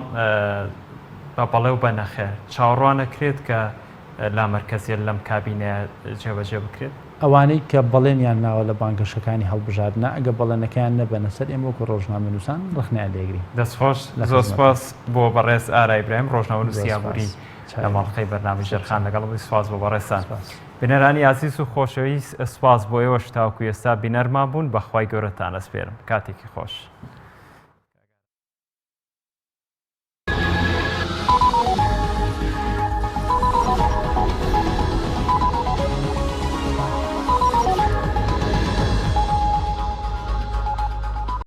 بە بەڵێ و بە نەخێر چاوەڕوانەکرێت کە لا مرکزیت لەم کابینە جێبەجێ بکرێت ئەوانەی کە بەڵێنیان ناوە لە بانگەشەکانی هەڵبژاردنە ئەگە بەڵێنەکەیان نەبەنە سەر ئێمە وەکو ڕۆژنامە نووسان ڕخنیان لێگری. دەستخۆش زۆر سپاس بۆ بەڕێز ئارای ئیبراهیم ڕۆژنامە نووسی ئابووری لە ماڵقەی بەرنامەی ژێرخان لەگەڵ سپاس بۆ بەڕێستان. بینەرانی عزیز و خۆشەویست سپاس بۆ ئێوەش تاوەکو ئێستا بینەرمان بوون بەخوای گەورەتان ئەسپێرم کاتێکی خۆش.